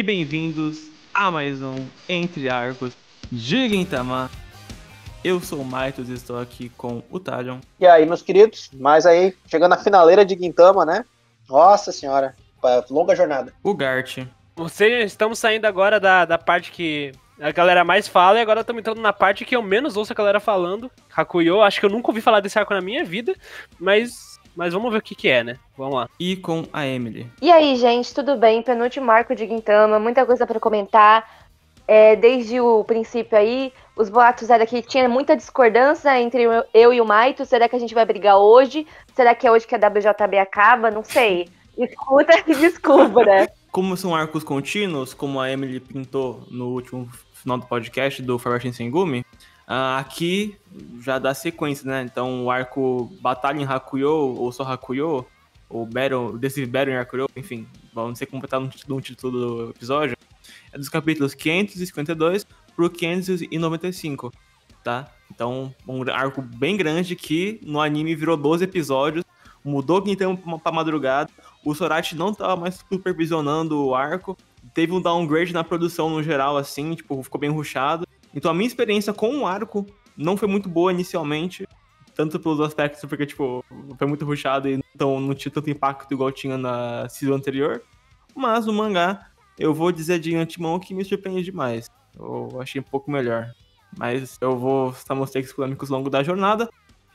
e bem-vindos a mais um Entre Arcos de Gintama. Eu sou o Maitos e estou aqui com o Talion. E aí, meus queridos, mas aí, chegando na finaleira de Gintama, né? Nossa senhora, longa jornada. O Gart. Estamos saindo agora da parte que a galera mais fala e agora estamos entrando na parte que eu menos ouço a galera falando. Hakuyo, acho que eu nunca ouvi falar desse arco na minha vida, mas vamos ver o que é, né? Vamos lá. E com a Emily. E aí, gente, tudo bem? Penúltimo arco de Gintama, muita coisa pra comentar. Desde o princípio aí, os boatos eram que tinha muita discordância entre eu e o Maito. Será que a gente vai brigar hoje? Será que é hoje que a WJB acaba? Não sei. Escuta e descubra, né? Como são arcos contínuos, como a Emily pintou no último final do podcast do Farewell Shinsengumi, aqui já dá sequência, né? Então o arco Batalha em Hakuyo, ou só Hakuyo, ou Decisive Battle em Hakuyo, enfim, vamos ser completado no título do episódio, é dos capítulos 552 pro 595, tá? Então, um arco bem grande que no anime virou 12 episódios, mudou Gintama pra madrugada, o Sorachi não tava mais supervisionando o arco, teve um downgrade na produção no geral, assim, tipo, ficou bem rushado. Então a minha experiência com o arco não foi muito boa inicialmente, tanto pelos aspectos, porque, tipo, foi muito rushado e então não tinha tanto impacto igual tinha na season anterior, mas o mangá, eu vou dizer de antemão que me surpreende demais. Eu achei um pouco melhor, mas eu vou citar meus takes polêmicos ao longo da jornada.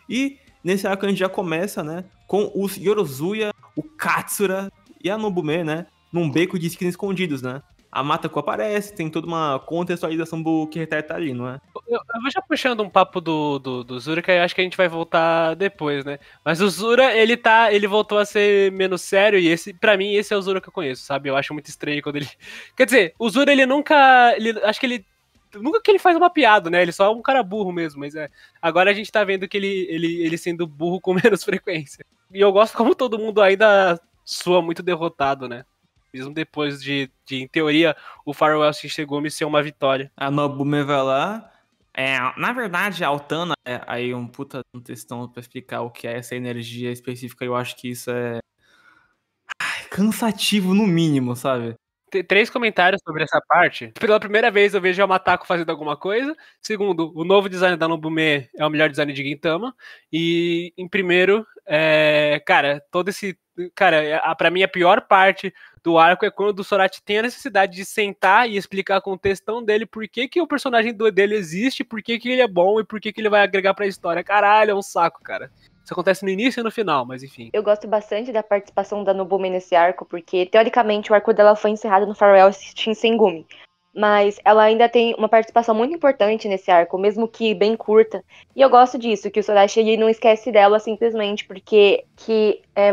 E nesse arco a gente já começa, né, com os Yorozuya, o Katsura e a Nobume, né, num beco de skins escondidos, né. A Matako aparece, tem toda uma contextualização do que tá ali, não é? Eu vou já puxando um papo do Zura, que eu acho que a gente vai voltar depois, né? Mas o Zura, ele voltou a ser menos sério, e pra mim, esse é o Zura que eu conheço, sabe? Eu acho muito estranho quando ele... Quer dizer, o Zura, acho que ele... Nunca que ele faz uma piada, né? Ele só é um cara burro mesmo, mas agora a gente tá vendo que ele sendo burro com menos frequência. E eu gosto como todo mundo ainda soa muito derrotado, né? Mesmo depois de em teoria, o Farewell Shinsengumi ser uma vitória. A Nobume vai lá. Na verdade, a Altana é aí um puta textão pra explicar o que é essa energia específica. Eu acho que isso é cansativo no mínimo, sabe? 3 comentários sobre essa parte. Pela primeira vez eu vejo a Matako fazendo alguma coisa. Segundo, o novo design da Nobume é o melhor design de Gintama. E em primeiro, cara, todo esse... Cara, pra mim a pior parte do arco é quando o Sorachi tem a necessidade de sentar e explicar com o textão dele por que o personagem dele existe, por que ele é bom e por que ele vai agregar pra história. Caralho, é um saco, cara. Isso acontece no início e no final, mas enfim. Eu gosto bastante da participação da Nobume nesse arco, porque, teoricamente, o arco dela foi encerrado no Farewell Shinsengumi. Mas ela ainda tem uma participação muito importante nesse arco, mesmo que bem curta. E eu gosto disso, que o Sorachi ele não esquece dela simplesmente porque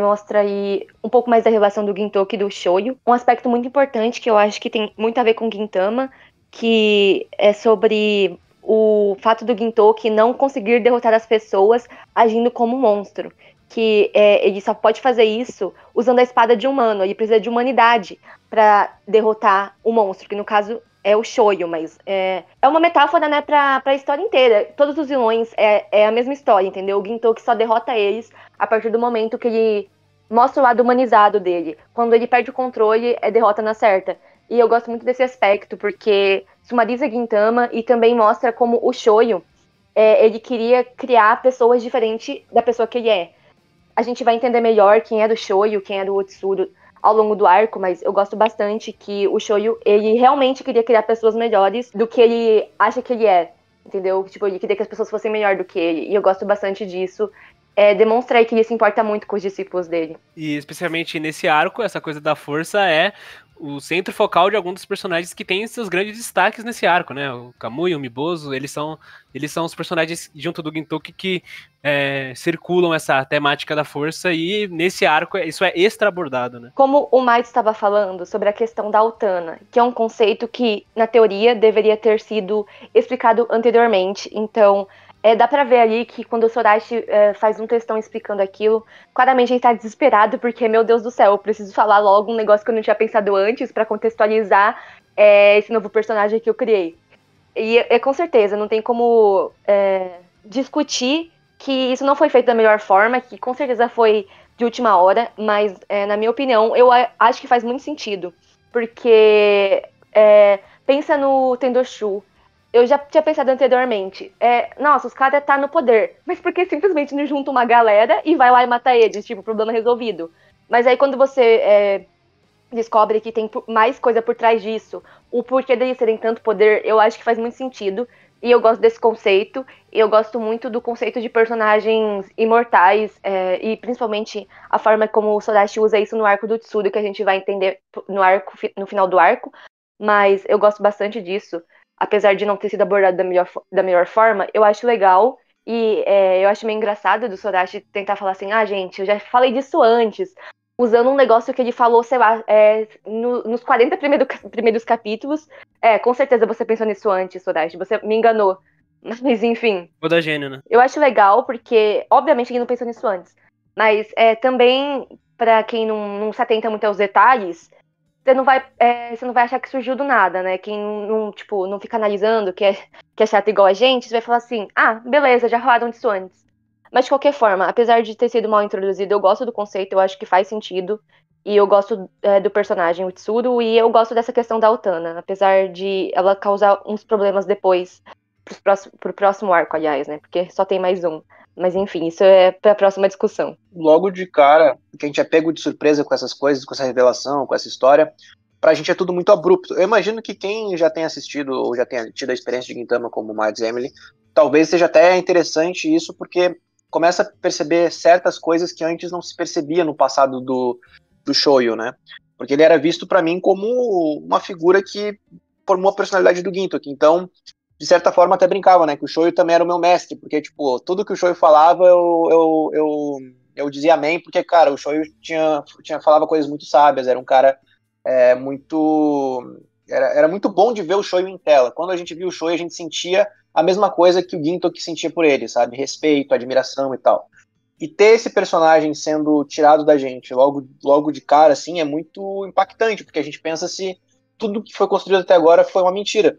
mostra aí um pouco mais da relação do Gintoki e do Shoyo. Um aspecto muito importante que eu acho que tem muito a ver com Gintama, que é sobre o fato do Gintoki não conseguir derrotar as pessoas agindo como um monstro. Que ele só pode fazer isso usando a espada de humano. Ele precisa de humanidade para derrotar o monstro, que no caso é o Shoyo, mas é uma metáfora, né, pra história inteira. Todos os vilões é a mesma história, entendeu? O Gintoki só derrota eles a partir do momento que ele mostra o lado humanizado dele. Quando ele perde o controle, é derrota na certa. E eu gosto muito desse aspecto, porque sumariza Gintama e também mostra como o Shoyo, ele queria criar pessoas diferentes da pessoa que ele é. A gente vai entender melhor quem é do Shoyo, quem é do Otsuru ao longo do arco, mas eu gosto bastante que o Shoyo, ele realmente queria criar pessoas melhores do que ele acha que ele é, entendeu? Tipo, ele queria que as pessoas fossem melhor do que ele, e eu gosto bastante disso. Demonstra aí que ele se importa muito com os discípulos dele. E especialmente nesse arco, essa coisa da força é o centro focal de alguns dos personagens que têm seus grandes destaques nesse arco, né? O Kamui e o Mibozu, eles são os personagens junto do Gintoki que circulam essa temática da força, e nesse arco isso é extra abordado, né? Como o Maito estava falando sobre a questão da Altana, que é um conceito que, na teoria, deveria ter sido explicado anteriormente, então... dá pra ver ali que quando o Sorachi faz um textão explicando aquilo, claramente ele tá desesperado, porque, meu Deus do céu, eu preciso falar logo um negócio que eu não tinha pensado antes pra contextualizar esse novo personagem que eu criei. E com certeza, não tem como discutir que isso não foi feito da melhor forma, que com certeza foi de última hora, mas, na minha opinião, eu acho que faz muito sentido porque pensa no Tendoshu. Eu já tinha pensado anteriormente. Nossa, os caras tá no poder. Mas por que simplesmente não junta uma galera e vai lá e mata eles? Tipo, problema resolvido. Mas aí quando você descobre que tem mais coisa por trás disso, o porquê deles terem tanto poder, eu acho que faz muito sentido. E eu gosto desse conceito. E eu gosto muito do conceito de personagens imortais. E principalmente a forma como o Sodashi usa isso no arco do Tsuru, que a gente vai entender no final do arco. Mas eu gosto bastante disso. Apesar de não ter sido abordado da melhor forma, eu acho legal. E eu acho meio engraçado do Sodashi tentar falar assim, gente, eu já falei disso antes. Usando um negócio que ele falou, sei lá, nos 40 primeiros capítulos. Com certeza você pensou nisso antes, Sodashi. Você me enganou. Mas, enfim. Toda gênio, né? Eu acho legal, porque, obviamente, ele não pensou nisso antes. Mas também, pra quem não se atenta muito aos detalhes, você não vai achar que surgiu do nada, né? Quem não fica analisando, que é chato igual a gente, você vai falar assim, beleza, já falaram disso antes. Mas de qualquer forma, apesar de ter sido mal introduzido, eu gosto do conceito, eu acho que faz sentido. E eu gosto do personagem, o Tsuru, e eu gosto dessa questão da Utana, apesar de ela causar uns problemas depois, pro próximo arco, aliás, né? Porque só tem mais um. Mas enfim, isso é pra próxima discussão. Logo de cara, que a gente é pego de surpresa com essas coisas, com essa revelação, com essa história, pra gente é tudo muito abrupto. Eu imagino que quem já tenha assistido ou já tenha tido a experiência de Gintama como Mads Emily, talvez seja até interessante isso, porque começa a perceber certas coisas que antes não se percebia no passado do Shoyo, né? Porque ele era visto pra mim como uma figura que formou a personalidade do Gintoki. Então, de certa forma, até brincava, né? Que o Shoyo também era o meu mestre, porque, tipo, tudo que o Shoyo falava, eu dizia amém, porque, cara, o Shoyo falava coisas muito sábias, era um cara muito... Era muito bom de ver o Shoyo em tela. Quando a gente via o Shoyo, a gente sentia a mesma coisa que o Gintoki sentia por ele, sabe? Respeito, admiração e tal. E ter esse personagem sendo tirado da gente logo de cara, assim, é muito impactante, porque a gente pensa se tudo que foi construído até agora foi uma mentira.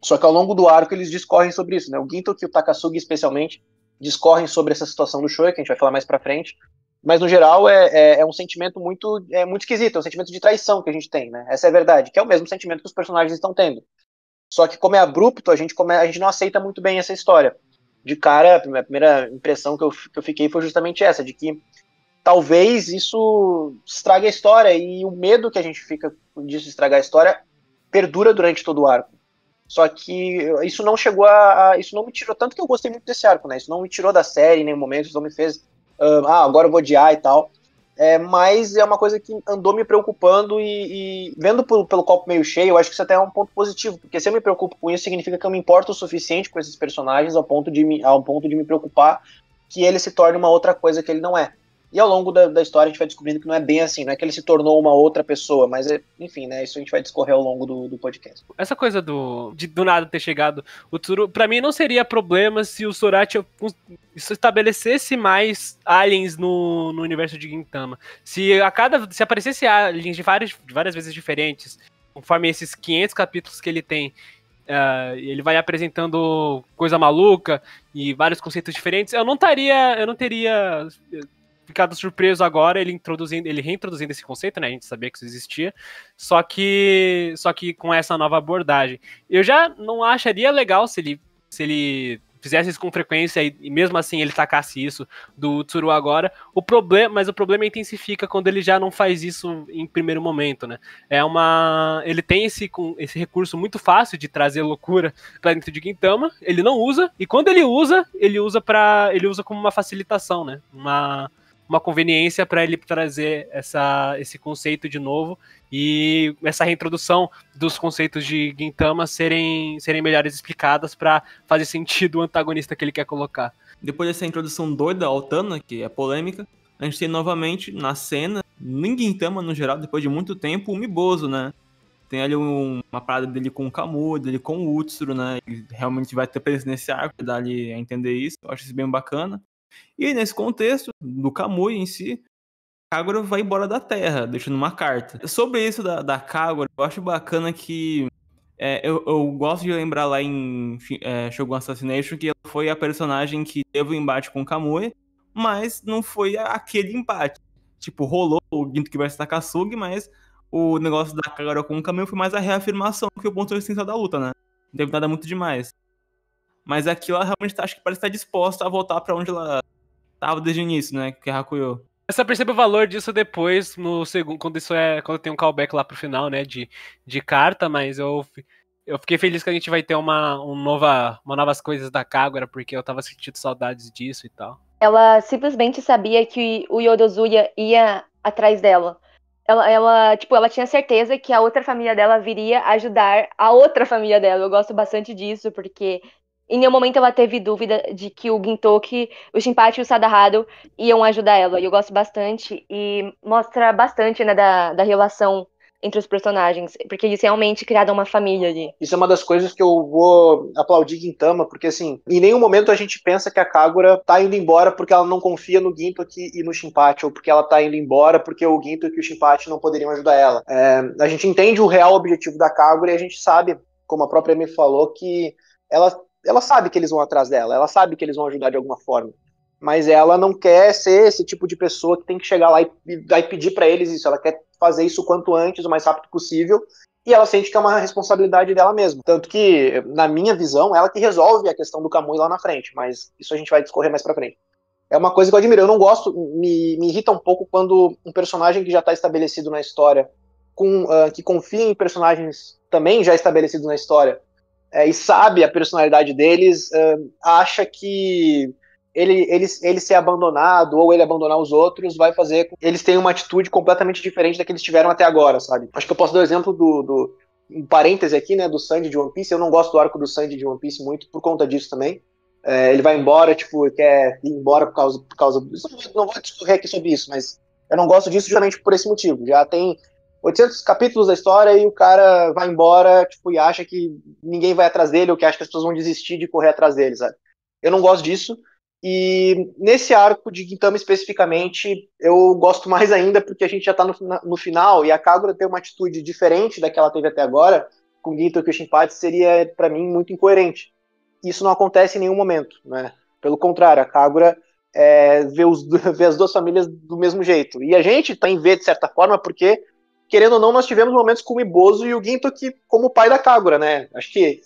Só que ao longo do arco eles discorrem sobre isso, né? O Gintoki e o Takasugi, especialmente, discorrem sobre essa situação do Shoyo, que a gente vai falar mais pra frente. Mas, no geral, é um sentimento muito esquisito, é um sentimento de traição que a gente tem, né? Essa é a verdade, que é o mesmo sentimento que os personagens estão tendo. Só que, como é abrupto, a gente não aceita muito bem essa história. De cara, a primeira impressão que eu fiquei foi justamente essa, de que talvez isso estrague a história, e o medo que a gente fica disso estragar a história perdura durante todo o arco. Só que isso não chegou isso não me tirou, tanto que eu gostei muito desse arco, né? Isso não me tirou da série em nenhum momento, isso não me fez, agora eu vou odiar e tal. Mas é uma coisa que andou me preocupando e vendo pelo copo meio cheio, eu acho que isso até é um ponto positivo, porque se eu me preocupo com isso, significa que eu me importo o suficiente com esses personagens ao ponto de me preocupar que ele se torne uma outra coisa que ele não é. E ao longo da história a gente vai descobrindo que não é bem assim, não é que ele se tornou uma outra pessoa, mas enfim, né, isso a gente vai discorrer ao longo do podcast. Essa coisa de do nada ter chegado o Tsuru, pra mim não seria problema se o Sorachi estabelecesse mais aliens no universo de Gintama. Se aparecesse aliens de várias vezes diferentes, conforme esses 500 capítulos que ele tem, ele vai apresentando coisa maluca e vários conceitos diferentes, eu não teria ficado surpreso agora ele reintroduzindo esse conceito, né? A gente sabia que isso existia, só que com essa nova abordagem. Eu já não acharia legal se ele fizesse isso com frequência e mesmo assim ele tacasse isso do Tsuru agora. Mas o problema intensifica quando ele já não faz isso em primeiro momento, né? Ele tem esse recurso muito fácil de trazer loucura pra dentro de Gintama, ele não usa, e quando ele usa como uma facilitação, né? Uma conveniência para ele trazer esse conceito de novo e essa reintrodução dos conceitos de Gintama serem melhores explicadas para fazer sentido o antagonista que ele quer colocar. Depois dessa introdução doida ao Utana, que é polêmica, a gente tem novamente na cena, em Gintama no geral, depois de muito tempo, o Miboso, né? Tem ali uma parada dele com o Kamui, dele com o Utsuro, né? Ele realmente vai ter presença nesse arco, dá ali a entender isso. Eu acho isso bem bacana. E nesse contexto, do Kamui em si, Kagura vai embora da Terra, deixando uma carta. Sobre isso da Kagura, eu acho bacana que eu gosto de lembrar lá em Shogun Assassination que ela foi a personagem que teve o embate com o Kamui, mas não foi aquele embate. Tipo, rolou o Gintoki vs Takasugi, mas o negócio da Kagura com o Kamui foi mais a reafirmação que o ponto essencial da luta, né? Não teve nada muito demais. Mas aqui ela realmente acho que parece estar disposta a voltar pra onde ela tava desde o início, né? Que é Hakuyo. Eu só percebo o valor disso depois, no segundo, quando tem um callback lá pro final, né, de carta, mas eu fiquei feliz que a gente vai ter uma novas coisas da Kagura, porque eu tava sentindo saudades disso e tal. Ela simplesmente sabia que o Yodozuya ia atrás dela. Ela tinha certeza que a outra família dela viria ajudar a outra família dela. Eu gosto bastante disso, porque em nenhum momento ela teve dúvida de que o Gintoki, o Shinpachi e o Sadahado iam ajudar ela. E eu gosto bastante e mostra bastante, né, da relação entre os personagens, porque eles realmente criaram uma família ali. Isso é uma das coisas que eu vou aplaudir Gintama, porque assim, em nenhum momento a gente pensa que a Kagura tá indo embora porque ela não confia no Gintoki e no Shinpachi, ou porque ela tá indo embora porque o Gintoki e o Shinpachi não poderiam ajudar ela. A gente entende o real objetivo da Kagura e a gente sabe, como a própria Amy falou, que ela sabe que eles vão atrás dela, ela sabe que eles vão ajudar de alguma forma. Mas ela não quer ser esse tipo de pessoa que tem que chegar lá e pedir para eles isso. Ela quer fazer isso o quanto antes, o mais rápido possível, e ela sente que é uma responsabilidade dela mesma. Tanto que, na minha visão, ela que resolve a questão do Kamui lá na frente, mas isso a gente vai discorrer mais pra frente. É uma coisa que eu admiro. Eu não gosto, me irrita um pouco quando um personagem que já está estabelecido na história, que confia em personagens também já estabelecidos na história, e sabe a personalidade deles, acha que ele ser abandonado ou ele abandonar os outros vai fazer com que eles tenham uma atitude completamente diferente da que eles tiveram até agora, sabe? Acho que eu posso dar o exemplo um parêntese aqui, né, do Sanji de One Piece. Eu não gosto do arco do Sanji de One Piece muito por conta disso também. Ele vai embora, tipo, quer ir embora por causa disso. Não vou discorrer aqui sobre isso, mas eu não gosto disso justamente por esse motivo. Já tem 800 capítulos da história e o cara vai embora, tipo, e acha que ninguém vai atrás dele ou que acha que as pessoas vão desistir de correr atrás dele, sabe? Eu não gosto disso. E nesse arco de Gintama especificamente, eu gosto mais ainda porque a gente já tá no final e a Kagura tem uma atitude diferente da que ela teve até agora com Gintoki e o Shinpachi seria, para mim, muito incoerente. Isso não acontece em nenhum momento, né? Pelo contrário, a Kagura vê as duas famílias do mesmo jeito. E a gente também vê, de certa forma, porque, querendo ou não, nós tivemos momentos com o Miboso e o Gintoki como o pai da Kagura, né? Acho que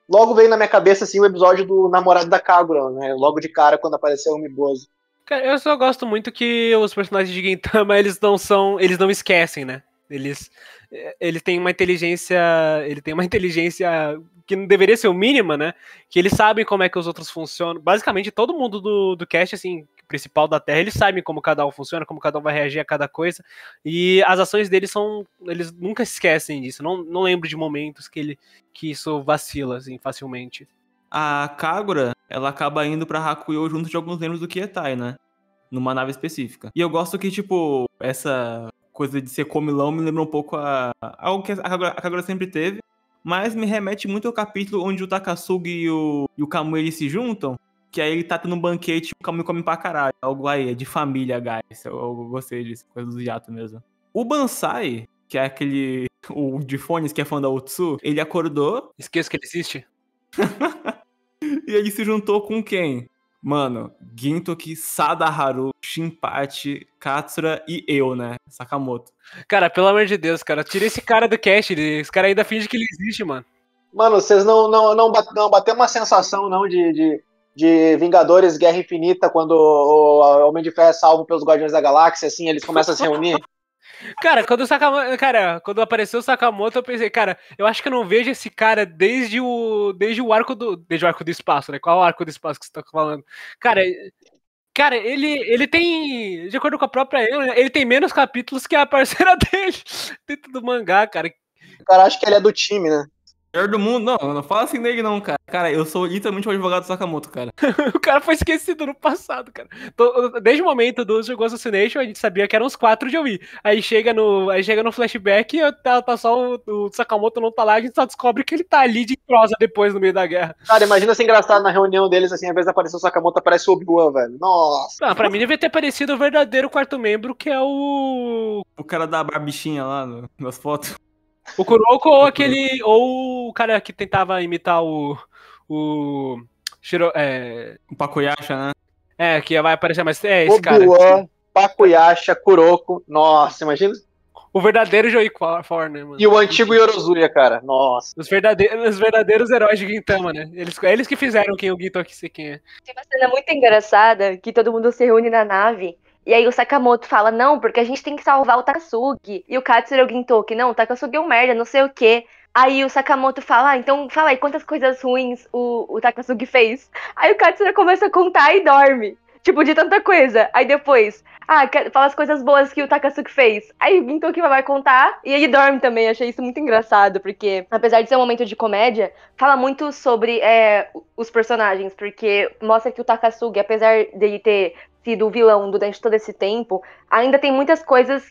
logo veio na minha cabeça assim, o episódio do namorado da Kagura, né? Logo de cara, quando apareceu o Miboso. Cara, eu só gosto muito que os personagens de Gintama, eles não esquecem, né? Eles têm uma inteligência, que não deveria ser o mínima, né? Que eles sabem como é que os outros funcionam. Basicamente, todo mundo do cast, assim, principal da Terra, eles sabem como cada um funciona, como cada um vai reagir a cada coisa. E as ações deles eles nunca esquecem disso. Não lembro de momentos que isso vacila, assim, facilmente. A Kagura, ela acaba indo pra Hakuyo junto de alguns membros do Kietai, né? Numa nave específica. E eu gosto que, tipo, essa coisa de ser comilão me lembra um pouco algo que a Kagura sempre teve, mas me remete muito ao capítulo onde o Takasugi e o Kamui eles se juntam, que aí ele tá tendo um banquete e o Kamui come pra caralho. Algo aí, é de família, guys. Eu gostei disso, coisa do Yato mesmo. O Bansai, que é o de fones que é fã da Otsu, ele acordou. Esqueço que ele existe. E ele se juntou com quem? Mano, Gintoki, Sadaharu, Shinpachi, Katsura e eu, né? Sakamoto. Cara, pelo amor de Deus, cara, tira esse cara do cast. Esse cara ainda finge que ele existe, mano. Mano, vocês não bateu uma sensação, não, de Vingadores Guerra Infinita, quando o Homem de Ferro é salvo pelos Guardiões da Galáxia, assim, eles começam a se reunir? Cara, quando apareceu o Sakamoto, eu pensei, cara, eu acho que eu não vejo esse cara desde o arco do espaço, né? Qual arco do espaço que você tá falando? Cara, ele tem, de acordo com a própria ele tem menos capítulos que a parceira dele dentro do mangá, cara. O cara acha que ele é do time, né? Melhor do mundo, não fala assim dele não, cara. Cara, eu sou literalmente o advogado do Sakamoto, cara. O cara foi esquecido no passado, cara. Desde o momento do Ghost Assassination, a gente sabia que eram os 4 de Wii. Aí chega no flashback e tá só o Sakamoto não tá lá, a gente só descobre que ele tá ali de prosa depois no meio da guerra. Cara, imagina ser engraçado na reunião deles, assim, ao invés de aparecer o Sakamoto, aparece o Obi-Wan, velho. Nossa. Ah, pra mim devia ter aparecido o verdadeiro quarto membro, que é o cara da barbichinha lá nas fotos. O Kuroko ou o cara que tentava imitar o Pakuyasha, né? Que vai aparecer mais. Esse Obi-Wan, Pakuyasha, Kuroko. Nossa, imagina. O verdadeiro Joey For, né, mano? E o antigo Yorozuya, cara. Nossa. Os verdadeiros heróis de Gintama, né? Eles que fizeram quem o Gintoki quem é. Tem uma cena muito engraçada que todo mundo se reúne na nave. E aí o Sakamoto fala, não, porque a gente tem que salvar o Takasugi. E o Katsura e o Gintoki, não, o Takasugi é um merda, não sei o quê. Aí o Sakamoto fala, então fala aí quantas coisas ruins o Takasugi fez. Aí o Katsura começa a contar e dorme. Tipo, de tanta coisa. Aí depois, fala as coisas boas que o Takasugi fez. Aí o Gintoki vai contar e ele dorme também. Achei isso muito engraçado, porque apesar de ser um momento de comédia, fala muito sobre os personagens, porque mostra que o Takasugi, apesar dele ter sido o vilão durante todo esse tempo, ainda tem muitas coisas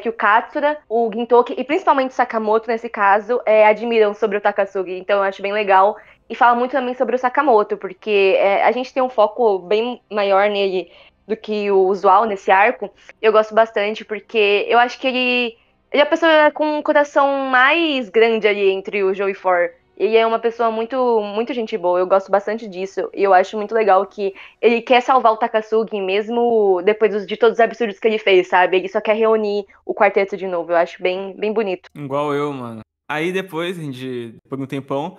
que o Katsura, o Gintoki e principalmente o Sakamoto, nesse caso, admiram sobre o Takasugi. Então eu acho bem legal. E fala muito também sobre o Sakamoto, porque a gente tem um foco bem maior nele do que o usual nesse arco. Eu gosto bastante, porque eu acho que ele é a pessoa com um coração mais grande ali entre o Joe e For. Ele é uma pessoa muito, muito gente boa, eu gosto bastante disso. E eu acho muito legal que ele quer salvar o Takasugi, mesmo depois de todos os absurdos que ele fez, sabe? Ele só quer reunir o quarteto de novo. Eu acho bem, bem bonito. Igual eu, mano. Aí depois de um tempão,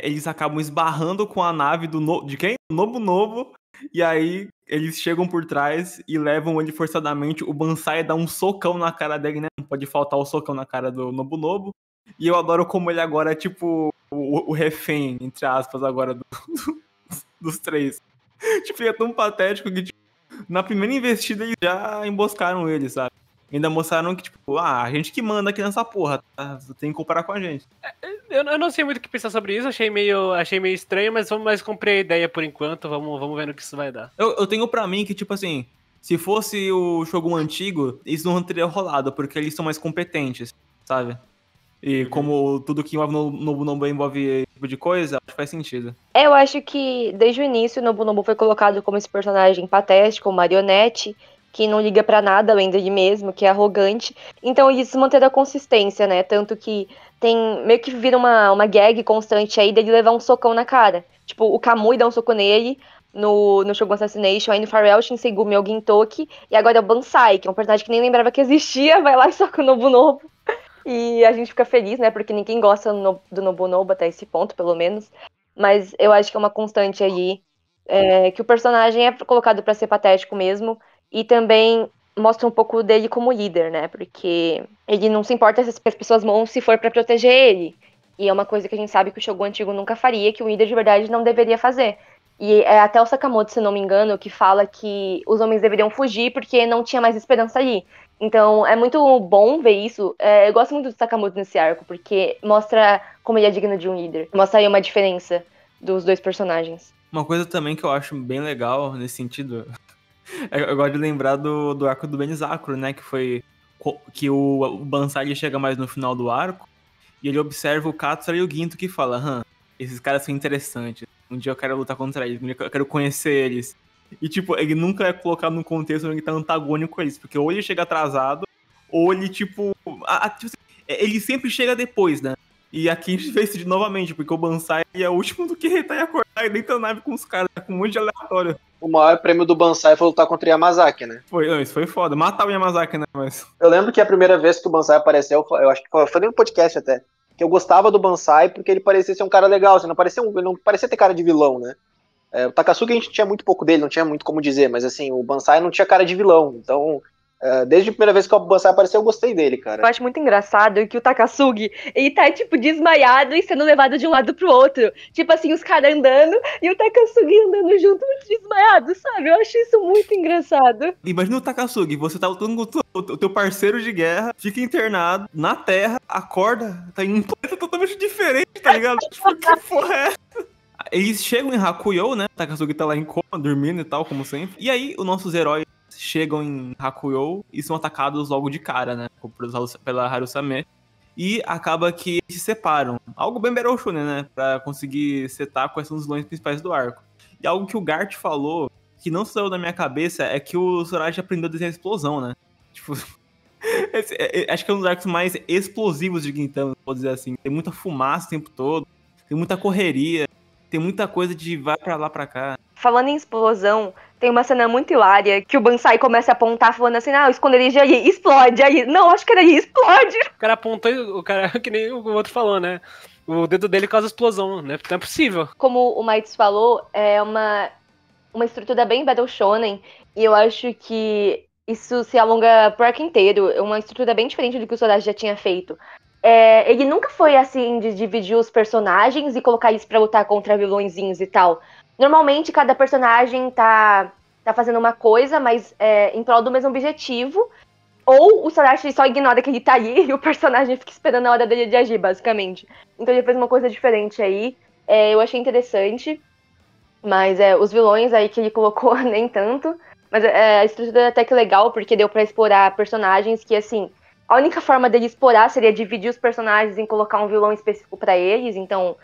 eles acabam esbarrando com a nave de quem? Do Nobu Nobu. E aí eles chegam por trás e levam ele forçadamente. O Bansai dá um socão na cara dele, né? Não pode faltar o socão na cara do Nobu Nobu. E eu adoro como ele agora é tipo o refém, entre aspas, agora dos três. Tipo, ele é tão patético que tipo, na primeira investida eles já emboscaram ele, sabe? Ainda mostraram que, tipo, a gente que manda aqui nessa porra, tá? Você tem que comparar com a gente. Eu não sei muito o que pensar sobre isso, achei meio estranho, mas comprei a ideia por enquanto, vamos ver no que isso vai dar. Eu tenho pra mim que, tipo assim, se fosse o Shogun antigo, isso não teria rolado, porque eles são mais competentes, sabe? E como tudo que envolve Nobu envolve esse tipo de coisa, acho que faz sentido. Eu acho que desde o início o Nobu Nobu foi colocado como esse personagem patético, marionete, que não liga pra nada além dele mesmo, que é arrogante. Então eles manteram a consistência, né? Tanto que tem meio que vira uma gag constante aí dele levar um socão na cara. Tipo, o Kamui dá um soco nele no Shogun Assassination, aí no Farewell, Shinsengumi é o Gintoki, e agora é o Bansai, que é um personagem que nem lembrava que existia, vai lá e soca o Nobu Nobu. E a gente fica feliz, né? Porque ninguém gosta do Nobu Nobu até esse ponto, pelo menos. Mas eu acho que é uma constante aí, que o personagem é colocado pra ser patético mesmo. E também mostra um pouco dele como líder, né? Porque ele não se importa se as pessoas morram se for pra proteger ele. E é uma coisa que a gente sabe que o Shogun antigo nunca faria, que o líder de verdade não deveria fazer. E é até o Sakamoto, se não me engano, que fala que os homens deveriam fugir porque não tinha mais esperança ali. Então é muito bom ver isso. Eu gosto muito do Sakamoto nesse arco, porque mostra como ele é digno de um líder. Mostra aí uma diferença dos dois personagens. Uma coisa também que eu acho bem legal nesse sentido... Eu gosto de lembrar do arco do Benizakuro, né? Que foi que o Bansai chega mais no final do arco e ele observa o Katsura e o Ginto que fala, esses caras são interessantes. Um dia eu quero lutar contra eles, um dia eu quero conhecer eles. E, tipo, ele nunca é colocado num contexto onde ele tá antagônico com eles, porque ou ele chega atrasado, ou ele, tipo... ele sempre chega depois, né? E aqui a gente fez isso novamente, porque o Bansai é o último do que tá aí acordar e deita a nave com os caras, com um monte de aleatório. O maior prêmio do Bansai foi lutar contra o Yamazaki, né? Isso foi foda. Matar o Yamazaki, né? Mas... Eu lembro que a primeira vez que o Bansai apareceu, eu acho que foi no podcast até, que eu gostava do Bansai porque ele parecia ser um cara legal, assim, ele não parecia ter cara de vilão, né? O Takasugi a gente tinha muito pouco dele, não tinha muito como dizer, mas assim, o Bansai não tinha cara de vilão, então... Desde a primeira vez que o Bansai apareceu, eu gostei dele, cara. Eu acho muito engraçado que o Takasugi, ele tá, tipo, desmaiado e sendo levado de um lado pro outro. Tipo assim, os caras andando e o Takasugi andando junto, desmaiado, sabe? Eu acho isso muito engraçado. Imagina o Takasugi, você tá lutando com o teu parceiro de guerra, fica internado na Terra, acorda, tá em um planeta totalmente diferente, tá ligado? Tipo, que porra é essa? Eles chegam em Hakuyo, né? O Takasugi tá lá em coma, dormindo e tal, como sempre. E aí, os nossos heróis chegam em Hakuyo e são atacados logo de cara, né? Pela Harusame. E acaba que eles se separam. Algo bem Battle Shonen, né? Pra conseguir setar quais são os vilões principais do arco. E algo que o Gart falou, que não saiu da minha cabeça, é que o Sorachi aprendeu a desenhar explosão, né? Tipo... acho que é um dos arcos mais explosivos de Gintama, vou dizer assim. Tem muita fumaça o tempo todo, tem muita correria, tem muita coisa de vai pra lá, pra cá. Falando em explosão, tem uma cena muito hilária que o Bansai começa a apontar falando assim, o esconderijo aí, explode. Aí, não, acho que era aí, explode. O cara apontou, o cara, que nem o outro falou, né? O dedo dele causa explosão, né? Não é possível. Como o Mites falou, é uma estrutura bem Battle Shonen, e eu acho que isso se alonga pro arco inteiro. É uma estrutura bem diferente do que o Sorachi já tinha feito. Ele nunca foi assim de dividir os personagens e colocar eles pra lutar contra vilõezinhos e tal. Normalmente cada personagem tá fazendo uma coisa, mas em prol do mesmo objetivo. Ou o Sorachi só ignora que ele tá ali e o personagem fica esperando a hora dele de agir, basicamente. Então ele fez uma coisa diferente aí. Eu achei interessante. Mas os vilões aí que ele colocou, nem tanto. Mas a estrutura é até que legal, porque deu pra explorar personagens que, assim, a única forma dele explorar seria dividir os personagens em colocar um vilão específico pra eles. Então,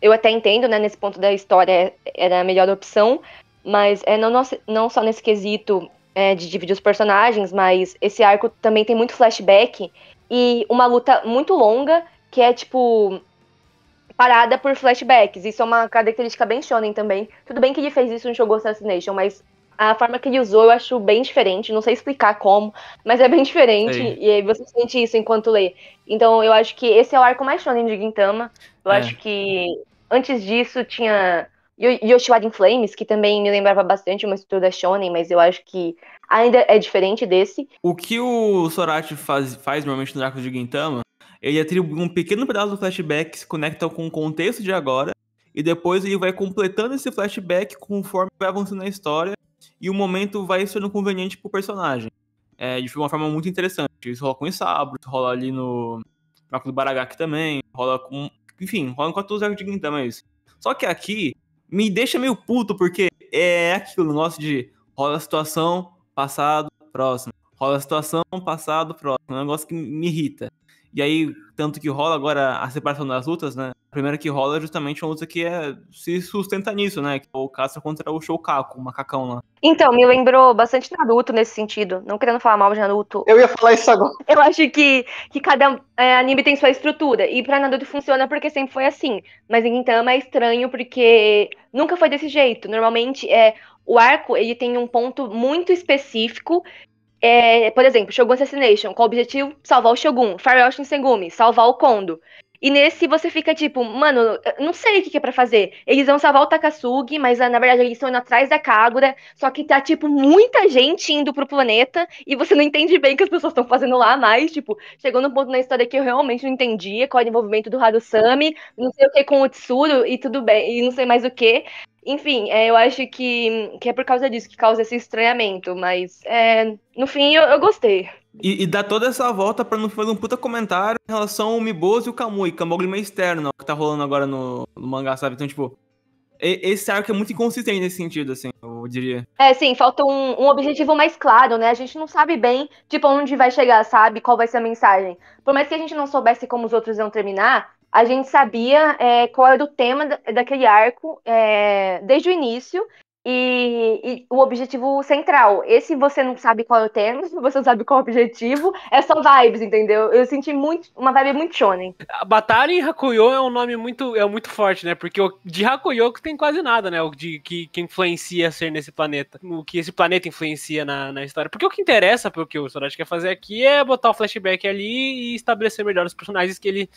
eu até entendo, né, nesse ponto da história era a melhor opção. Mas não só nesse quesito de dividir os personagens, mas esse arco também tem muito flashback e uma luta muito longa, que é, tipo, parada por flashbacks. Isso é uma característica bem shonen também. Tudo bem que ele fez isso no Shogun Assassination, mas a forma que ele usou eu acho bem diferente. Não sei explicar como, mas é bem diferente. Sim. E aí você sente isso enquanto lê. Então eu acho que esse é o arco mais shonen de Gintama. Eu acho que antes disso tinha Yoshiwara in Flames, que também me lembrava bastante uma estrutura shonen, mas eu acho que ainda é diferente desse. O que o Sorachi faz normalmente no arco de Gintama, ele atribui um pequeno pedaço do flashback que se conecta com o contexto de agora, e depois ele vai completando esse flashback conforme vai avançando na história, e o momento vai sendo conveniente pro personagem. De uma forma muito interessante. Isso rola com o Isaburo, isso rola ali no arco do Baragaki também, rola com... Enfim, rola com todos os arcos de Gintama, é isso. Só que aqui, me deixa meio puto, porque é aquilo, o negócio de rola a situação, passado, próximo. Rola a situação, passado, próximo. É um negócio que me irrita. E aí, tanto que rola agora a separação das lutas, né? A primeira que rola é justamente uma luta que se sustenta nisso, né? Que é o Katsuo contra o Shoukaku, o macacão lá. Então, me lembrou bastante Naruto nesse sentido. Não querendo falar mal de Naruto. Eu ia falar isso agora. Eu acho que cada anime tem sua estrutura. E pra Naruto funciona porque sempre foi assim. Mas em Gintama é estranho porque nunca foi desse jeito. Normalmente, o arco ele tem um ponto muito específico. Por exemplo, Shogun Assassination, com o objetivo salvar o Shogun. Farewell Shinsengumi, salvar o Kondo. E nesse você fica tipo, mano, eu não sei o que é pra fazer. Eles vão salvar o Takasugi, mas na verdade eles estão indo atrás da Kagura. Só que tá, tipo, muita gente indo pro planeta e você não entende bem o que as pessoas estão fazendo lá, mas, tipo, chegou num ponto na história que eu realmente não entendia qual era o envolvimento do Harusami, não sei o que com o Tsuru e tudo bem, e não sei mais o que. Enfim, eu acho que é por causa disso que causa esse estranhamento, mas no fim eu gostei. E dá toda essa volta pra não fazer um puta comentário em relação ao Miboso e o Kamui, que é um bagulho meio externo, que tá rolando agora no mangá, sabe? Então, tipo, esse arco é muito inconsistente nesse sentido, assim, eu diria. Sim, falta um objetivo mais claro, né? A gente não sabe bem, tipo, onde vai chegar, sabe? Qual vai ser a mensagem. Por mais que a gente não soubesse como os outros iam terminar, a gente sabia qual era o tema daquele arco desde o início e o objetivo central. Esse você não sabe qual é o tema, você não sabe qual é o objetivo, é só vibes, entendeu? Eu senti uma vibe muito shonen. A Batalha em Hakuyo é um nome muito forte, né? Porque de Hakuyo tem quase nada, né? O que influencia ser nesse planeta. O que esse planeta influencia na história. Porque o que interessa, porque o Sorachi quer fazer aqui, é botar o flashback ali e estabelecer melhor os personagens que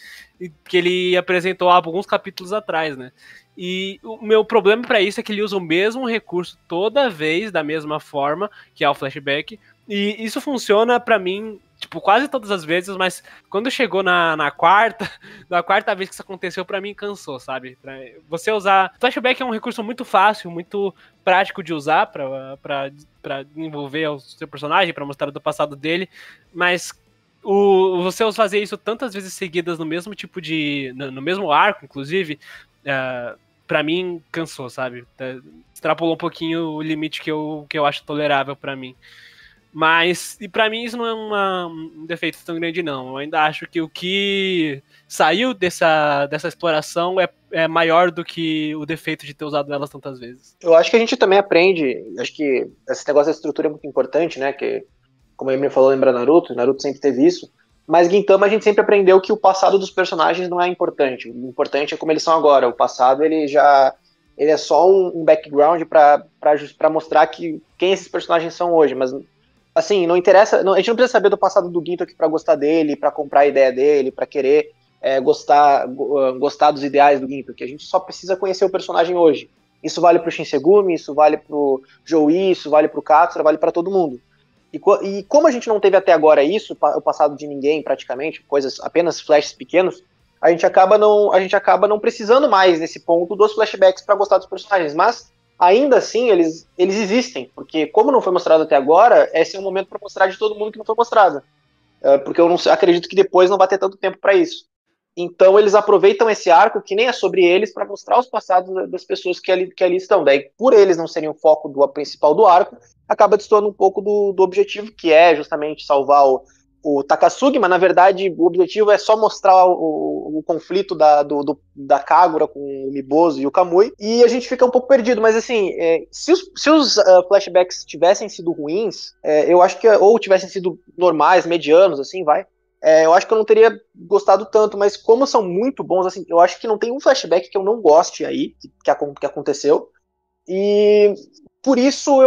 ele apresentou há alguns capítulos atrás, né? E o meu problema pra isso é que ele usa o mesmo recurso toda vez, da mesma forma, que é o flashback. E isso funciona pra mim, tipo, quase todas as vezes, mas quando chegou na quarta vez que isso aconteceu, pra mim cansou, sabe? Você usar... Flashback é um recurso muito fácil, muito prático de usar pra envolver o seu personagem, pra mostrar do passado dele, mas você fazer isso tantas vezes seguidas no mesmo tipo no mesmo arco, inclusive... pra mim, cansou, sabe? Extrapolou um pouquinho o limite que eu acho tolerável pra mim. Mas, e pra mim isso não é um defeito tão grande, não. Eu ainda acho que o que saiu dessa exploração é maior do que o defeito de ter usado elas tantas vezes. Eu acho que a gente também aprende, acho que esse negócio da estrutura é muito importante, né? Que, como a Emily falou, lembra Naruto sempre teve isso. Mas Gintama a gente sempre aprendeu que o passado dos personagens não é importante. O importante é como eles são agora. O passado ele já ele é só um background pra mostrar quem esses personagens são hoje, mas assim, não interessa, a gente não precisa saber do passado do Ginto aqui pra gostar dele, pra comprar a ideia dele, pra querer gostar dos ideais do Ginto, que a gente só precisa conhecer o personagem hoje. Isso vale pro Shinsegumi, isso vale pro Joey, isso vale pro Katsura, vale pra todo mundo. E como a gente não teve até agora isso, o passado de ninguém praticamente, coisas, apenas flashes pequenos, a gente acaba não precisando mais nesse ponto dos flashbacks para gostar dos personagens, mas ainda assim eles existem, porque como não foi mostrado até agora, esse é o momento para mostrar de todo mundo que não foi mostrado, porque eu não acredito que depois não vai ter tanto tempo para isso. Então eles aproveitam esse arco que nem é sobre eles para mostrar os passados das pessoas que ali estão. Daí, por eles não serem o foco principal do arco, acaba destoando um pouco do objetivo, que é justamente salvar o Takasugi, mas na verdade o objetivo é só mostrar o conflito da Kagura com o Mibozu e o Kamui, e a gente fica um pouco perdido, mas assim, se os flashbacks tivessem sido ruins, eu acho que, ou tivessem sido normais, medianos, assim, eu acho que eu não teria gostado tanto, mas como são muito bons, assim, eu acho que não tem um flashback que eu não goste aí, que aconteceu, e por isso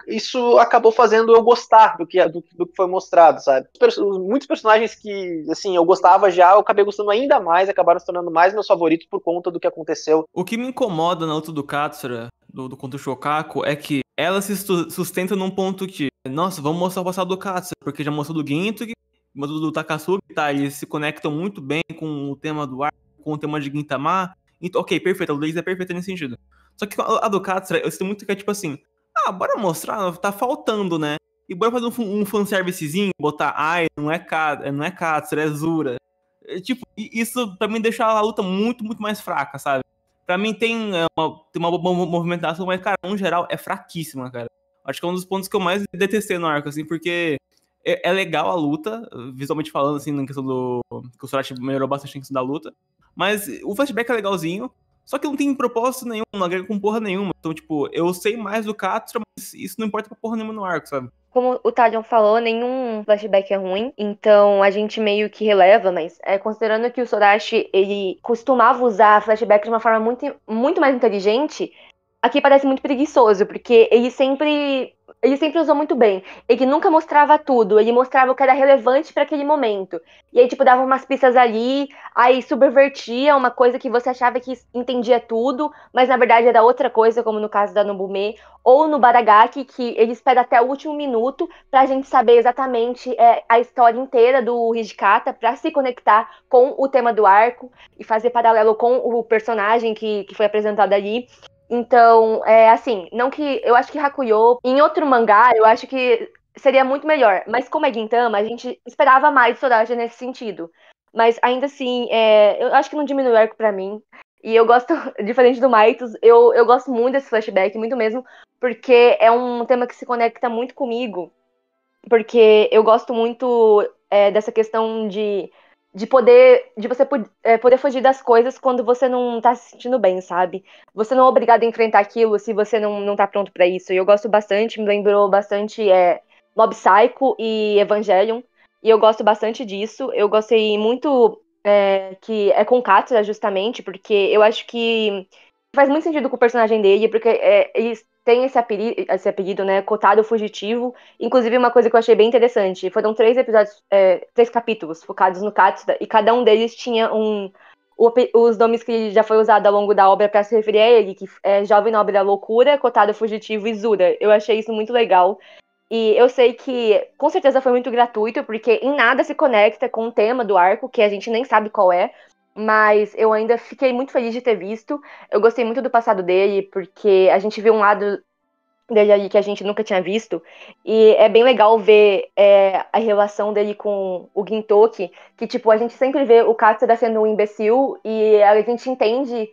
isso acabou fazendo eu gostar do que foi mostrado, sabe? Muitos personagens que, assim, eu gostava já, eu acabei gostando ainda mais, acabaram se tornando mais meus favoritos por conta do que aconteceu. O que me incomoda na luta do Katsura, do contra o Shokaku, é que ela se sustenta num ponto que, nossa, vamos mostrar o passado do Katsura, porque já mostrou do Ginto, do Takasugi, tá? Eles se conectam muito bem com o tema do arco, com o tema de Gintama. Então, ok, perfeito, a Luiz é perfeita nesse sentido. Só que a do Katsura, eu sinto muito que é tipo assim, bora mostrar, tá faltando, né? E bora fazer um fanservicezinho, botar, não é Katsura, é Zura. Tipo, isso pra mim deixa a luta muito, muito mais fraca, sabe? Pra mim tem uma boa movimentação, mas, cara, no geral, é fraquíssima, cara. Acho que é um dos pontos que eu mais detestei no arco, assim, porque é legal a luta, visualmente falando, assim, na questão que o Sorachi melhorou bastante a questão da luta, mas o flashback é legalzinho, só que não tem propósito nenhum, não agrega com porra nenhuma. Então, tipo, eu sei mais do Katsura, mas isso não importa pra porra nenhuma no arco, sabe? Como o Talion falou, nenhum flashback é ruim, então a gente meio que releva, mas considerando que o Sorachi, ele costumava usar flashback de uma forma muito, muito mais inteligente, aqui parece muito preguiçoso, porque ele sempre usou muito bem. Ele nunca mostrava tudo, ele mostrava o que era relevante para aquele momento. E aí, tipo, dava umas pistas ali, aí subvertia uma coisa que você achava que entendia tudo, mas na verdade era outra coisa, como no caso da Nobume, ou no Baragaki, que ele espera até o último minuto pra gente saber exatamente a história inteira do Hijikata, pra se conectar com o tema do arco e fazer paralelo com o personagem que foi apresentado ali. Então, assim, não que. Eu acho que Hakuyo, em outro mangá, eu acho que seria muito melhor. Mas como é Gintama, a gente esperava mais Sorachi nesse sentido. Mas ainda assim, eu acho que não diminui o arco pra mim. E eu gosto, diferente do Maitos, eu gosto muito desse flashback, muito mesmo, porque é um tema que se conecta muito comigo. Porque eu gosto muito dessa questão de você poder fugir das coisas quando você não tá se sentindo bem, sabe? Você não é obrigado a enfrentar aquilo se você não tá pronto pra isso. E eu gosto bastante, me lembrou bastante Mob Psycho e Evangelion. E eu gosto bastante disso. Eu gostei muito que é com Katsura, justamente, porque eu acho que faz muito sentido com o personagem dele, porque eles têm esse apelido, né? Kotaro Fugitivo. Inclusive, uma coisa que eu achei bem interessante, foram 3 episódios, 3 capítulos focados no Katsura, e cada um deles tinha os nomes que já foi usado ao longo da obra para se referir a ele, que é Jovem Nobre da Loucura, Kotaro Fugitivo e Zura. Eu achei isso muito legal. E eu sei que com certeza foi muito gratuito, porque em nada se conecta com o tema do arco, que a gente nem sabe qual é. Mas eu ainda fiquei muito feliz de ter visto. Eu gostei muito do passado dele, porque a gente viu um lado dele ali que a gente nunca tinha visto. E é bem legal ver a relação dele com o Gintoki, que, tipo, a gente sempre vê o Katsura sendo um imbecil, e a gente entende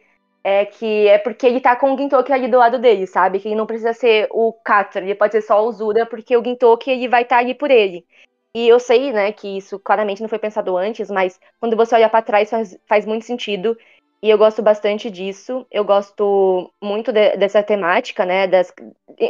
que é porque ele tá com o Gintoki ali do lado dele, sabe? Que ele não precisa ser o Katsura, ele pode ser só o Zura, porque o Gintoki, ele vai estar ali por ele. E eu sei, né, que isso claramente não foi pensado antes, mas quando você olha pra trás faz muito sentido. E eu gosto bastante disso. Eu gosto muito dessa temática, né?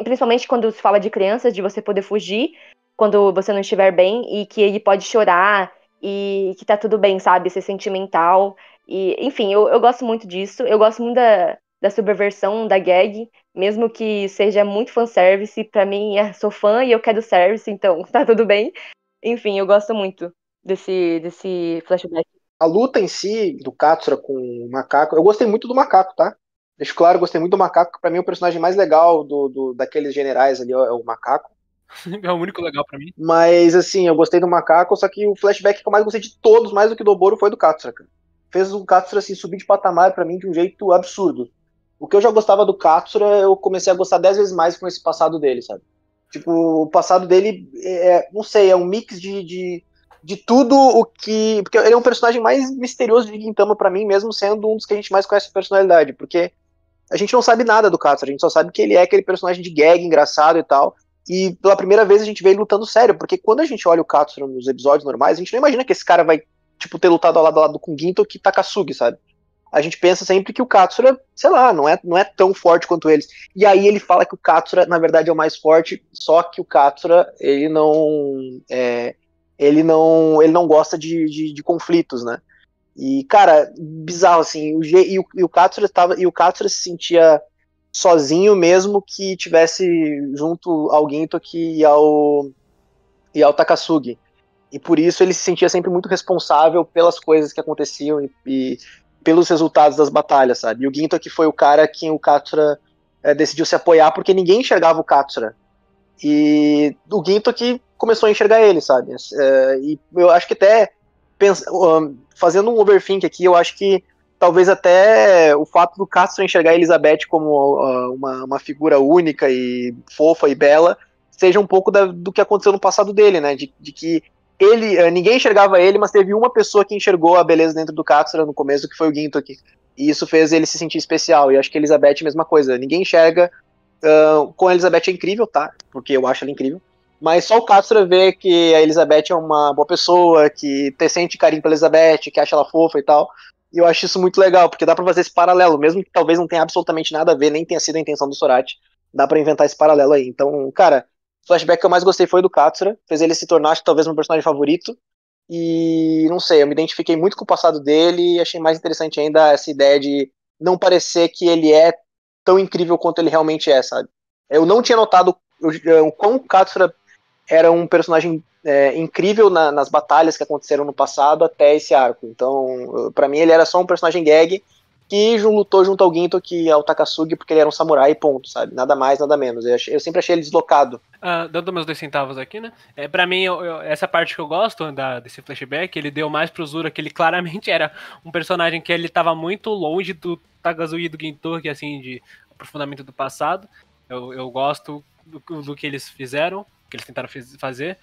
Principalmente quando se fala de crianças, de você poder fugir quando você não estiver bem, e que ele pode chorar e que tá tudo bem, sabe? Ser sentimental. E, enfim, eu gosto muito disso. Eu gosto muito da da subversão da gag, mesmo que seja muito fanservice, pra mim, sou fã e eu quero service, então tá tudo bem. Enfim, eu gosto muito desse flashback. A luta em si, do Katsura com o macaco, eu gostei muito do macaco, tá? Deixo claro, eu gostei muito do macaco, que pra mim é o personagem mais legal daqueles generais ali, é o macaco. É o único legal pra mim. Mas, assim, eu gostei do macaco, só que o flashback que eu mais gostei de todos, mais do que do Oboro, foi do Katsura, cara. Fez o Katsura, assim, subir de patamar pra mim de um jeito absurdo. O que eu já gostava do Katsura, eu comecei a gostar 10 vezes mais com esse passado dele, sabe? Tipo, o passado dele, não sei, é um mix de tudo o que... Porque ele é um personagem mais misterioso de Gintama pra mim, mesmo sendo um dos que a gente mais conhece a personalidade, porque a gente não sabe nada do Katsura, a gente só sabe que ele é aquele personagem de gag, engraçado e tal, e pela primeira vez a gente vê ele lutando sério, porque quando a gente olha o Katsura nos episódios normais, a gente não imagina que esse cara vai, tipo, ter lutado ao lado com Gintoki e Takasugi, sabe? A gente pensa sempre que o Katsura, sei lá, não é tão forte quanto eles. E aí ele fala que o Katsura, na verdade, é o mais forte, só que o Katsura, ele não gosta de conflitos, né? E, cara, bizarro, assim, o Katsura se sentia sozinho mesmo que tivesse junto ao Gintoki e ao Takasugi. E por isso ele se sentia sempre muito responsável pelas coisas que aconteciam e pelos resultados das batalhas, sabe? E o Gintoki foi o cara que o Katsura decidiu se apoiar porque ninguém enxergava o Katsura. E o Gintoki começou a enxergar ele, sabe? E eu acho que até fazendo um overthink aqui, eu acho que talvez até o fato do Katsura enxergar a Elizabeth como uma figura única e fofa e bela seja um pouco do que aconteceu no passado dele, né? De que ninguém enxergava ele, mas teve uma pessoa que enxergou a beleza dentro do Katsura no começo, que foi o Gintoki. E isso fez ele se sentir especial. E acho que a Elizabeth é a mesma coisa. Ninguém enxerga. Com a Elizabeth é incrível, tá? Porque eu acho ela incrível. Mas só o Katsura vê que a Elizabeth é uma boa pessoa, que sente carinho pela Elizabeth, que acha ela fofa e tal. E eu acho isso muito legal, porque dá pra fazer esse paralelo, mesmo que talvez não tenha absolutamente nada a ver, nem tenha sido a intenção do Sorati, dá pra inventar esse paralelo aí. Então, cara, o flashback que eu mais gostei foi do Katsura, fez ele se tornar, acho que talvez, meu personagem favorito. E, não sei, eu me identifiquei muito com o passado dele e achei mais interessante ainda essa ideia de não parecer que ele é tão incrível quanto ele realmente é, sabe? Eu não tinha notado o quão o Katsura era um personagem incrível nas batalhas que aconteceram no passado até esse arco. Então, pra mim, ele era só um personagem gag que lutou junto ao Gintoki e ao Takasugi porque ele era um samurai, ponto, sabe? Nada mais, nada menos. Eu sempre achei ele deslocado. Dando meus 2 centavos aqui, né? Pra mim, essa parte que eu gosto desse flashback, ele deu mais pro Zura, que ele claramente era um personagem que ele tava muito longe do Takasugi e do Gintoki, assim, de aprofundamento do passado. Eu gosto do que eles fizeram, que eles tentaram fazer.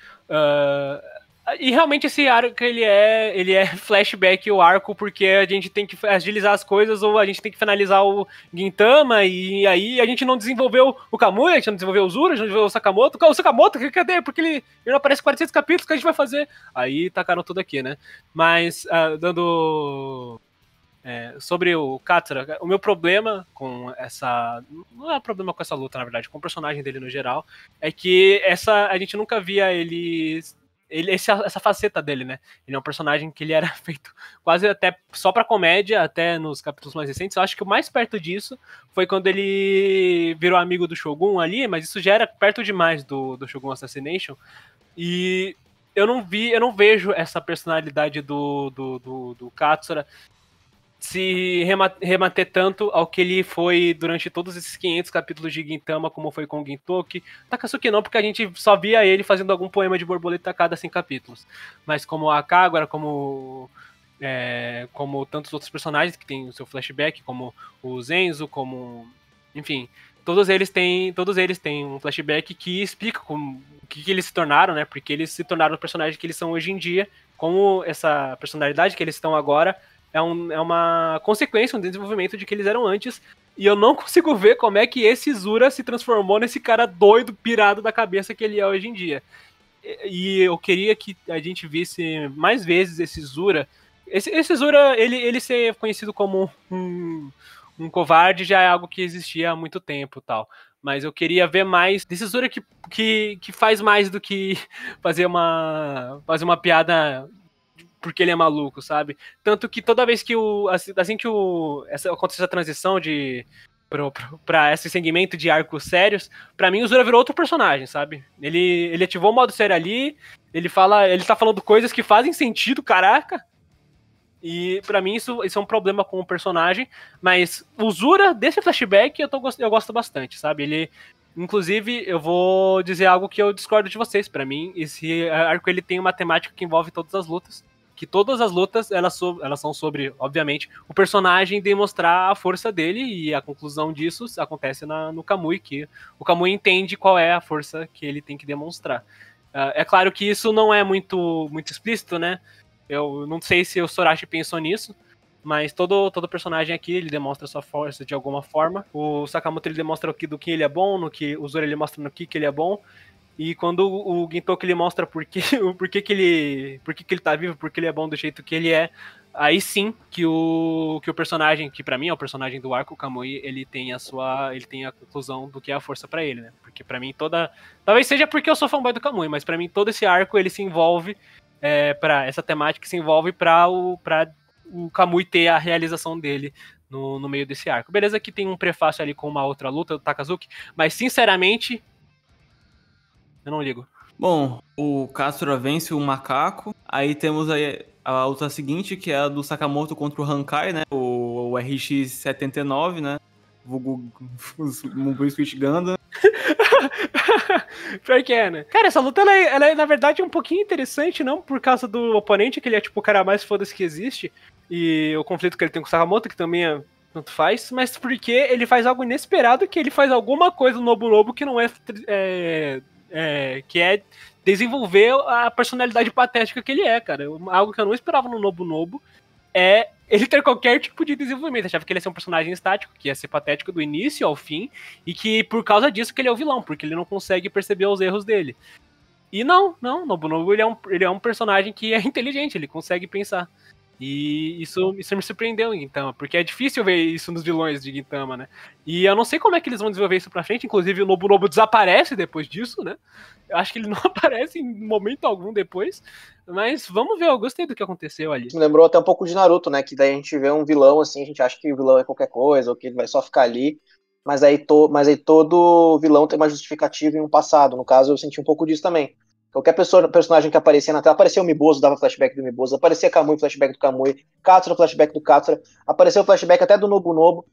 E realmente esse arco, ele é flashback o arco, porque a gente tem que agilizar as coisas, ou a gente tem que finalizar o Gintama, e aí a gente não desenvolveu o Kamui, a gente não desenvolveu o Zura, a gente não desenvolveu o Sakamoto. O Sakamoto, cadê? Porque ele não aparece 400 capítulos, o que a gente vai fazer? Aí tacaram tudo aqui, né? Mas, sobre o Katsura, o meu problema com essa... Não é problema com essa luta, na verdade, com o personagem dele no geral, é que a gente nunca via essa faceta dele, né? Ele é um personagem que ele era feito quase até só pra comédia, até nos capítulos mais recentes. Eu acho que o mais perto disso foi quando ele virou amigo do Shogun ali, mas isso já era perto demais do Shogun Assassination. E eu não vejo essa personalidade do Katsura se remeter tanto ao que ele foi durante todos esses 500 capítulos de Gintama, como foi com o Gintoki. Takasuki não, porque a gente só via ele fazendo algum poema de borboleta a cada 100 capítulos. Mas como a Kagura, como tantos outros personagens que tem o seu flashback, como o Zenzo, como... Enfim, todos eles têm um flashback que explica o que eles se tornaram, né? Porque eles se tornaram o personagem que eles são hoje em dia, como essa personalidade que eles estão agora é uma consequência, um desenvolvimento de que eles eram antes, e eu não consigo ver como é que esse Zura se transformou nesse cara doido, pirado da cabeça que ele é hoje em dia. E eu queria que a gente visse mais vezes esse Zura. Esse Zura, ele ser conhecido como um covarde já é algo que existia há muito tempo e tal. Mas eu queria ver mais desse Zura que faz mais do que fazer uma piada porque ele é maluco, sabe? Tanto que toda vez que acontece essa transição de pra esse segmento de arcos sérios, pra mim o Zura virou outro personagem, sabe? Ele ativou o modo sério ali, ele tá falando coisas que fazem sentido, caraca. E pra mim isso é um problema com o personagem, mas o Zura desse flashback eu gosto bastante, sabe? Ele, inclusive, eu vou dizer algo que eu discordo de vocês. Pra mim, esse arco ele tem uma temática que envolve todas as lutas. Que todas as lutas, elas são sobre, obviamente, o personagem demonstrar a força dele, e a conclusão disso acontece no Kamui, que o Kamui entende qual é a força que ele tem que demonstrar. É claro que isso não é muito explícito, né? Eu não sei se o Sorachi pensou nisso, mas todo personagem aqui, ele demonstra sua força de alguma forma. O Sakamoto, ele demonstra do que ele é bom, o Zoro, ele mostra no que ele é bom. E quando o Gintoki, ele mostra por que ele tá vivo, por que ele é bom do jeito que ele é, aí sim que o personagem, que pra mim é o personagem do arco, o Kamui, ele tem a conclusão do que é a força pra ele, né? Porque pra mim talvez seja porque eu sou fanboy do Kamui, mas pra mim todo esse arco, ele se envolve pra essa temática, se envolve pra o Kamui ter a realização dele no meio desse arco. Beleza que tem um prefácio ali com uma outra luta do Takazuki, mas sinceramente eu não ligo. Bom, o Katsura vence o macaco. Aí temos aí a luta seguinte, que é a do Sakamoto contra o Hankai, né? O RX-79, né? Vulgo Mobile Suit Gundam. Pior que é, né? Cara, essa luta, ela é, na verdade, um pouquinho interessante, não por causa do oponente, que ele é, tipo, o cara mais foda-se que existe, e o conflito que ele tem com o Sakamoto, que também tanto faz, mas porque ele faz algo inesperado, que ele faz alguma coisa no Nobunobu que não que é desenvolver a personalidade patética que ele é, cara. Algo que eu não esperava no Nobunobu é ele ter qualquer tipo de desenvolvimento. Eu achava que ele ia ser um personagem estático, que ia ser patético do início ao fim, e que por causa disso que ele é o vilão, porque ele não consegue perceber os erros dele. E não, Nobunobu, ele é um personagem que é inteligente, ele consegue pensar. E isso me surpreendeu em Gintama, porque é difícil ver isso nos vilões de Gintama, né? E eu não sei como é que eles vão desenvolver isso pra frente, inclusive o Nobunobu desaparece depois disso, né? Eu acho que ele não aparece em momento algum depois, mas vamos ver, eu gostei do que aconteceu ali. Me lembrou até um pouco de Naruto, né? Que daí a gente vê um vilão assim, a gente acha que o vilão é qualquer coisa, ou que ele vai só ficar ali, mas aí todo vilão tem uma justificativa em um passado. No caso, eu senti um pouco disso também. Qualquer personagem que aparecia na tela, apareceu o Miboso, dava flashback do Miboso, aparecia Kamui, flashback do Kamui, Katsura, flashback do Katsura, apareceu flashback até do Nobunobu.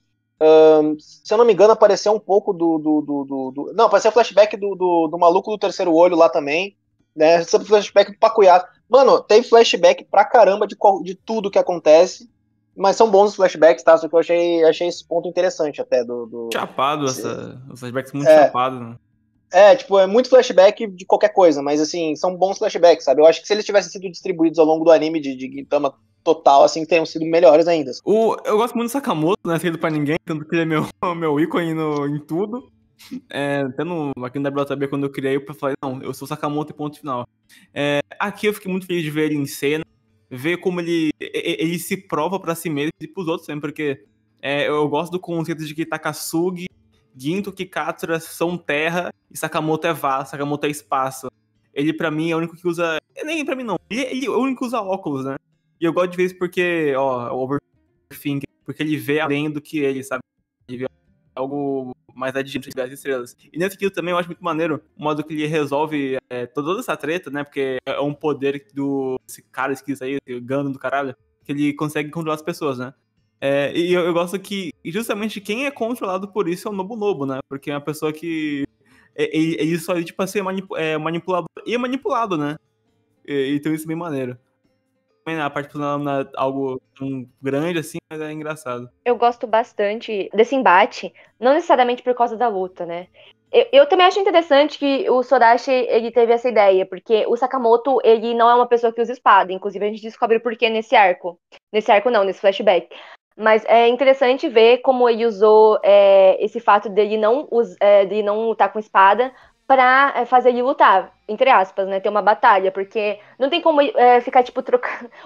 Se eu não me engano, apareceu um pouco Não, apareceu flashback do maluco do terceiro olho lá também, né? Flashback do Pacuyato. Mano, tem flashback pra caramba de tudo que acontece, mas são bons os flashbacks, tá? Só que eu achei esse ponto interessante até Chapado, os flashbacks muito chapado, né? Tipo, é muito flashback de qualquer coisa, mas assim, são bons flashbacks, sabe? Eu acho que se eles tivessem sido distribuídos ao longo do anime de Gintama total, assim, teriam sido melhores ainda. Eu gosto muito do Sakamoto, não é segredo pra ninguém, tanto que ele é meu ícone em tudo. Até aqui no WTB, quando eu criei, eu falei, não, eu sou o Sakamoto e ponto final. Aqui eu fiquei muito feliz de ver ele em cena, ver como ele se prova pra si mesmo e pros outros também, porque eu gosto do conceito de que Takasugi, Gintoki e Katsura são terra e Sakamoto é vasto, Sakamoto é espaço. Ele, pra mim, é o único que usa... Nem pra mim, não. Ele é o único que usa óculos, né? E eu gosto de ver isso porque, o Overthinking, porque ele vê além do que ele, sabe? Ele vê algo mais adiante das estrelas. E nesse sentido também eu acho muito maneiro o modo que ele resolve toda essa treta, né? Porque é um poder desse cara esquisito aí, esse Gundam do caralho, que ele consegue controlar as pessoas, né? E eu gosto que justamente quem é controlado por isso é o Nobunobu, né? Porque é uma pessoa que ele só tipo assim, manipulador e é manipulado, né? Então isso é bem maneiro. A parte não é algo tão grande assim, mas é engraçado. Eu gosto bastante desse embate, não necessariamente por causa da luta, né? Eu também acho interessante que o Sorachi, ele teve essa ideia, porque o Sakamoto, ele não é uma pessoa que usa espada, inclusive a gente descobre por que nesse arco. Nesse arco não, nesse flashback. Mas é interessante ver como ele usou esse fato dele não lutar com espada pra fazer ele lutar, entre aspas, né? Ter uma batalha, porque não tem como ficar, tipo,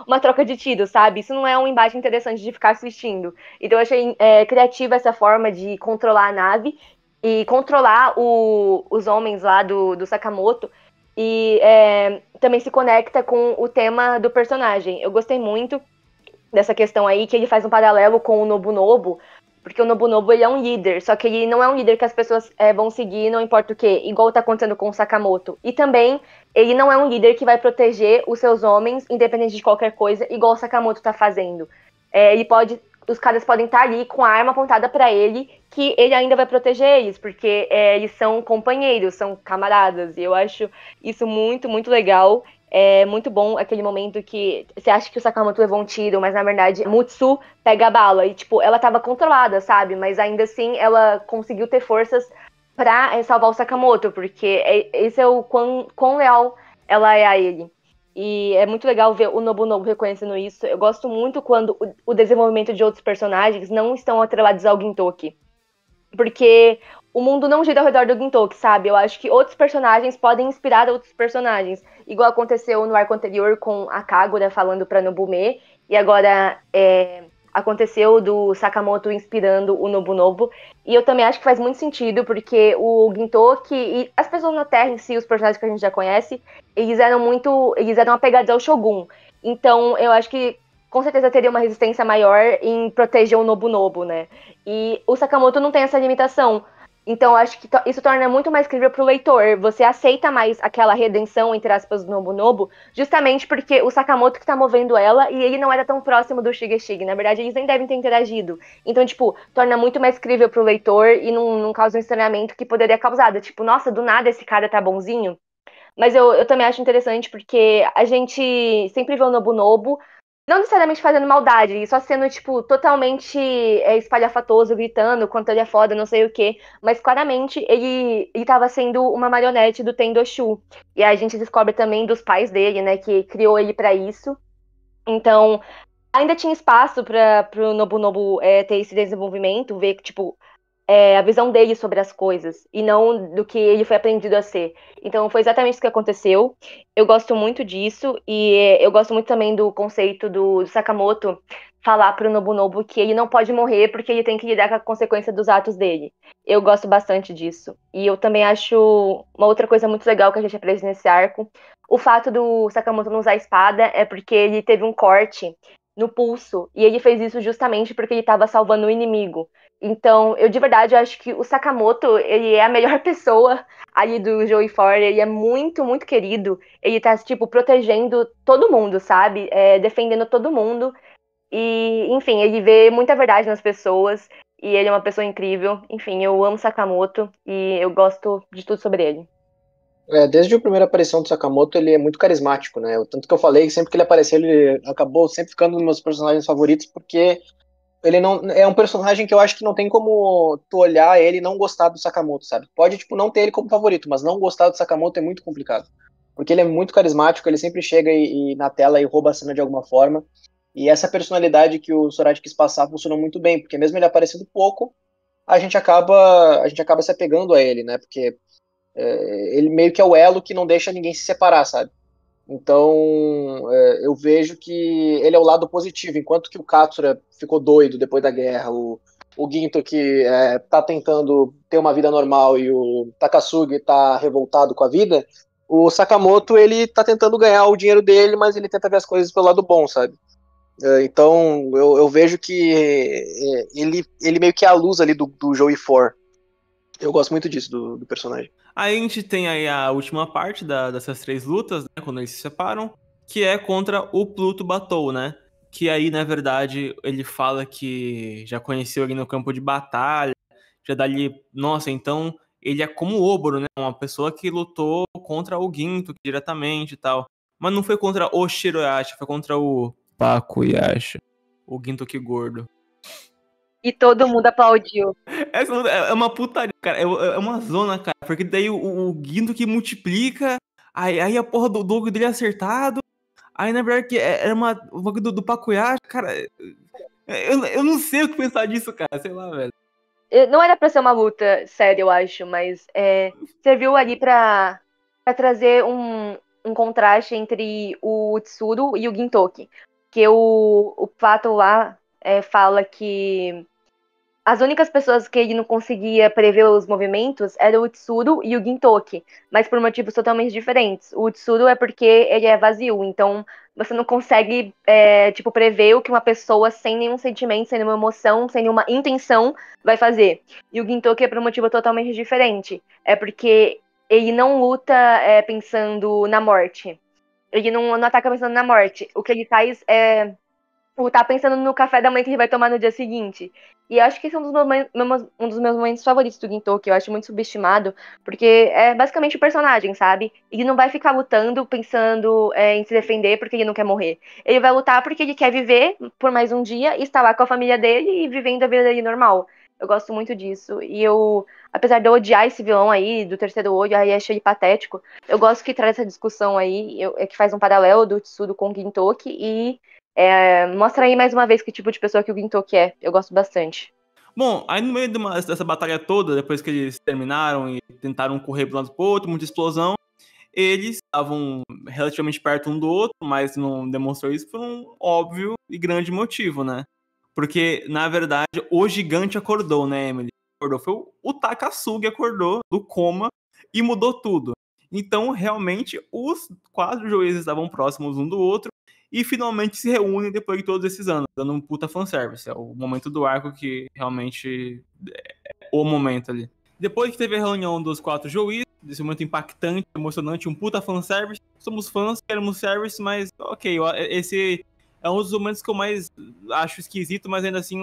uma troca de tiro, sabe? Isso não é um embate interessante de ficar assistindo. Então eu achei criativa essa forma de controlar a nave e controlar os homens lá do Sakamoto. E também se conecta com o tema do personagem. Eu gostei muito dessa questão aí, que ele faz um paralelo com o Nobunobu, Porque o Nobunobu, ele é um líder, só que ele não é um líder que as pessoas vão seguir, não importa o quê, igual tá acontecendo com o Sakamoto. E também, ele não é um líder que vai proteger os seus homens, independente de qualquer coisa, igual o Sakamoto tá fazendo. Os caras podem estar ali com a arma apontada pra ele, que ele ainda vai proteger eles, porque eles são companheiros, são camaradas, e eu acho isso muito, muito legal. É muito bom aquele momento que você acha que o Sakamoto levou um tiro, mas na verdade Mutsu pega a bala. E, tipo, ela tava controlada, sabe? Mas ainda assim ela conseguiu ter forças pra salvar o Sakamoto, porque esse é o quão leal ela é a ele. E é muito legal ver o Nobunobu reconhecendo isso. Eu gosto muito quando o desenvolvimento de outros personagens não estão atrelados ao Gintoki. Porque o mundo não gira ao redor do Gintoki, sabe? Eu acho que outros personagens podem inspirar outros personagens. Igual aconteceu no arco anterior com a Kagura falando pra Nobume. E agora aconteceu do Sakamoto inspirando o Nobunobu. E eu também acho que faz muito sentido, porque o Gintoki e as pessoas na Terra em si, os personagens que a gente já conhece, eles eram apegados ao Shogun. Então eu acho que com certeza teria uma resistência maior em proteger o Nobunobu, né? E o Sakamoto não tem essa limitação. Então, acho que isso torna muito mais crível pro leitor. Você aceita mais aquela redenção, entre aspas, do Nobunobu, justamente porque o Sakamoto que tá movendo ela e ele não era tão próximo do Shigeshige. Na verdade, eles nem devem ter interagido. Então, tipo, torna muito mais crível pro leitor e não causa um estranhamento que poderia causar. Tipo, nossa, do nada esse cara tá bonzinho. Mas eu também acho interessante porque a gente sempre vê o Nobunobu não necessariamente fazendo maldade, só sendo, tipo, totalmente espalhafatoso, gritando quanto ele é foda, não sei o quê. Mas claramente ele tava sendo uma marionete do Tendoshu. E aí a gente descobre também dos pais dele, né, que criou ele pra isso. Então, ainda tinha espaço para pro Nobunobu ter esse desenvolvimento, ver que, tipo, a visão dele sobre as coisas e não do que ele foi aprendido a ser. Então foi exatamente isso que aconteceu. Eu gosto muito disso e eu gosto muito também do conceito do Sakamoto falar pro Nobunobu que ele não pode morrer porque ele tem que lidar com a consequência dos atos dele. Eu gosto bastante disso. E eu também acho uma outra coisa muito legal que a gente aprende nesse arco. O fato do Sakamoto não usar espada é porque ele teve um corte no pulso e ele fez isso justamente porque ele estava salvando o inimigo. Então, eu de verdade acho que o Sakamoto, ele é a melhor pessoa ali do Joey For, ele é muito, muito querido. Ele tá, tipo, protegendo todo mundo, sabe? Defendendo todo mundo. E, enfim, ele vê muita verdade nas pessoas. E ele é uma pessoa incrível. Enfim, eu amo Sakamoto e eu gosto de tudo sobre ele. Desde a primeira aparição do Sakamoto, ele é muito carismático, né? Tanto que eu falei que sempre que ele apareceu, ele acabou sempre ficando um dos meus personagens favoritos, porque ele não é um personagem que eu acho que não tem como tu olhar ele e não gostar do Sakamoto, sabe? Pode, tipo, não ter ele como favorito, mas não gostar do Sakamoto é muito complicado. Porque ele é muito carismático, ele sempre chega e na tela e rouba a cena de alguma forma. E essa personalidade que o Sorachi quis passar funcionou muito bem, porque mesmo ele aparecendo pouco, a gente acaba se apegando a ele, né? Porque ele meio que é o elo que não deixa ninguém se separar, sabe? Então, eu vejo que ele é o lado positivo, enquanto que o Katsura ficou doido depois da guerra, o Ginto que tá tentando ter uma vida normal e o Takasugi tá revoltado com a vida, o Sakamoto, ele tá tentando ganhar o dinheiro dele, mas ele tenta ver as coisas pelo lado bom, sabe? Então, eu vejo que ele meio que é a luz ali do Joey 4. Eu gosto muito disso, do personagem. Aí a gente tem aí a última parte dessas três lutas, né, quando eles se separam, que é contra o Pluto Batou, né? Que aí, na verdade, ele fala que já conheceu ele no campo de batalha, já dali, nossa, então ele é como o Oboro, né? Uma pessoa que lutou contra o Ginto diretamente e tal. Mas não foi contra o Shiroyashi, foi contra o Pakuyashi, o Gintoki gordo. E todo mundo aplaudiu. Essa é uma putaria, cara. É uma zona, cara. Porque daí o Guindo que multiplica, aí a porra do Dogo dele é acertado. Aí, na verdade, que era o bagulho do Pacuyashi, cara. Eu não sei o que pensar disso, cara. Sei lá, velho. Não era pra ser uma luta séria, eu acho, mas serviu ali pra trazer um contraste entre o Tsuru e o Gintoki. Que o Pato lá fala que as únicas pessoas que ele não conseguia prever os movimentos eram o Tsuru e o Gintoki, mas por motivos totalmente diferentes. O Tsuru é porque ele é vazio, então você não consegue, prever o que uma pessoa sem nenhum sentimento, sem nenhuma emoção, sem nenhuma intenção vai fazer. E o Gintoki é por um motivo totalmente diferente. É porque ele não luta pensando na morte. Ele não ataca pensando na morte. O que ele faz é tá pensando no café da manhã que ele vai tomar no dia seguinte. E eu acho que esse é um dos meus momentos favoritos do Gintoki. Eu acho muito subestimado, porque é basicamente o personagem, sabe? Ele não vai ficar lutando, pensando em se defender porque ele não quer morrer. Ele vai lutar porque ele quer viver por mais um dia e estar lá com a família dele e vivendo a vida dele normal. Eu gosto muito disso. E eu, apesar de eu odiar esse vilão aí, do terceiro olho, aí achei patético, eu gosto que traz essa discussão aí, que faz um paralelo do Tsudo com o Gintoki e mostra aí mais uma vez que tipo de pessoa que o Gintoki é. Eu gosto bastante. Bom, aí no meio dessa batalha toda, depois que eles terminaram e tentaram correr de um lado pro outro, muita explosão, eles estavam relativamente perto um do outro, mas não demonstrou isso por um óbvio e grande motivo, né? Porque, na verdade, o gigante acordou, né, Emily? Acordou. Foi o Takasugi acordou do coma e mudou tudo. Então, realmente, os 4 juízes estavam próximos um do outro e finalmente se reúnem depois de todos esses anos, dando um puta fanservice. É o momento do arco que realmente é o momento ali. Depois que teve a reunião dos 4 juízes, desse momento impactante, emocionante, um puta fanservice, somos fãs, queremos service, mas ok, esse é um dos momentos que eu mais acho esquisito, mas ainda assim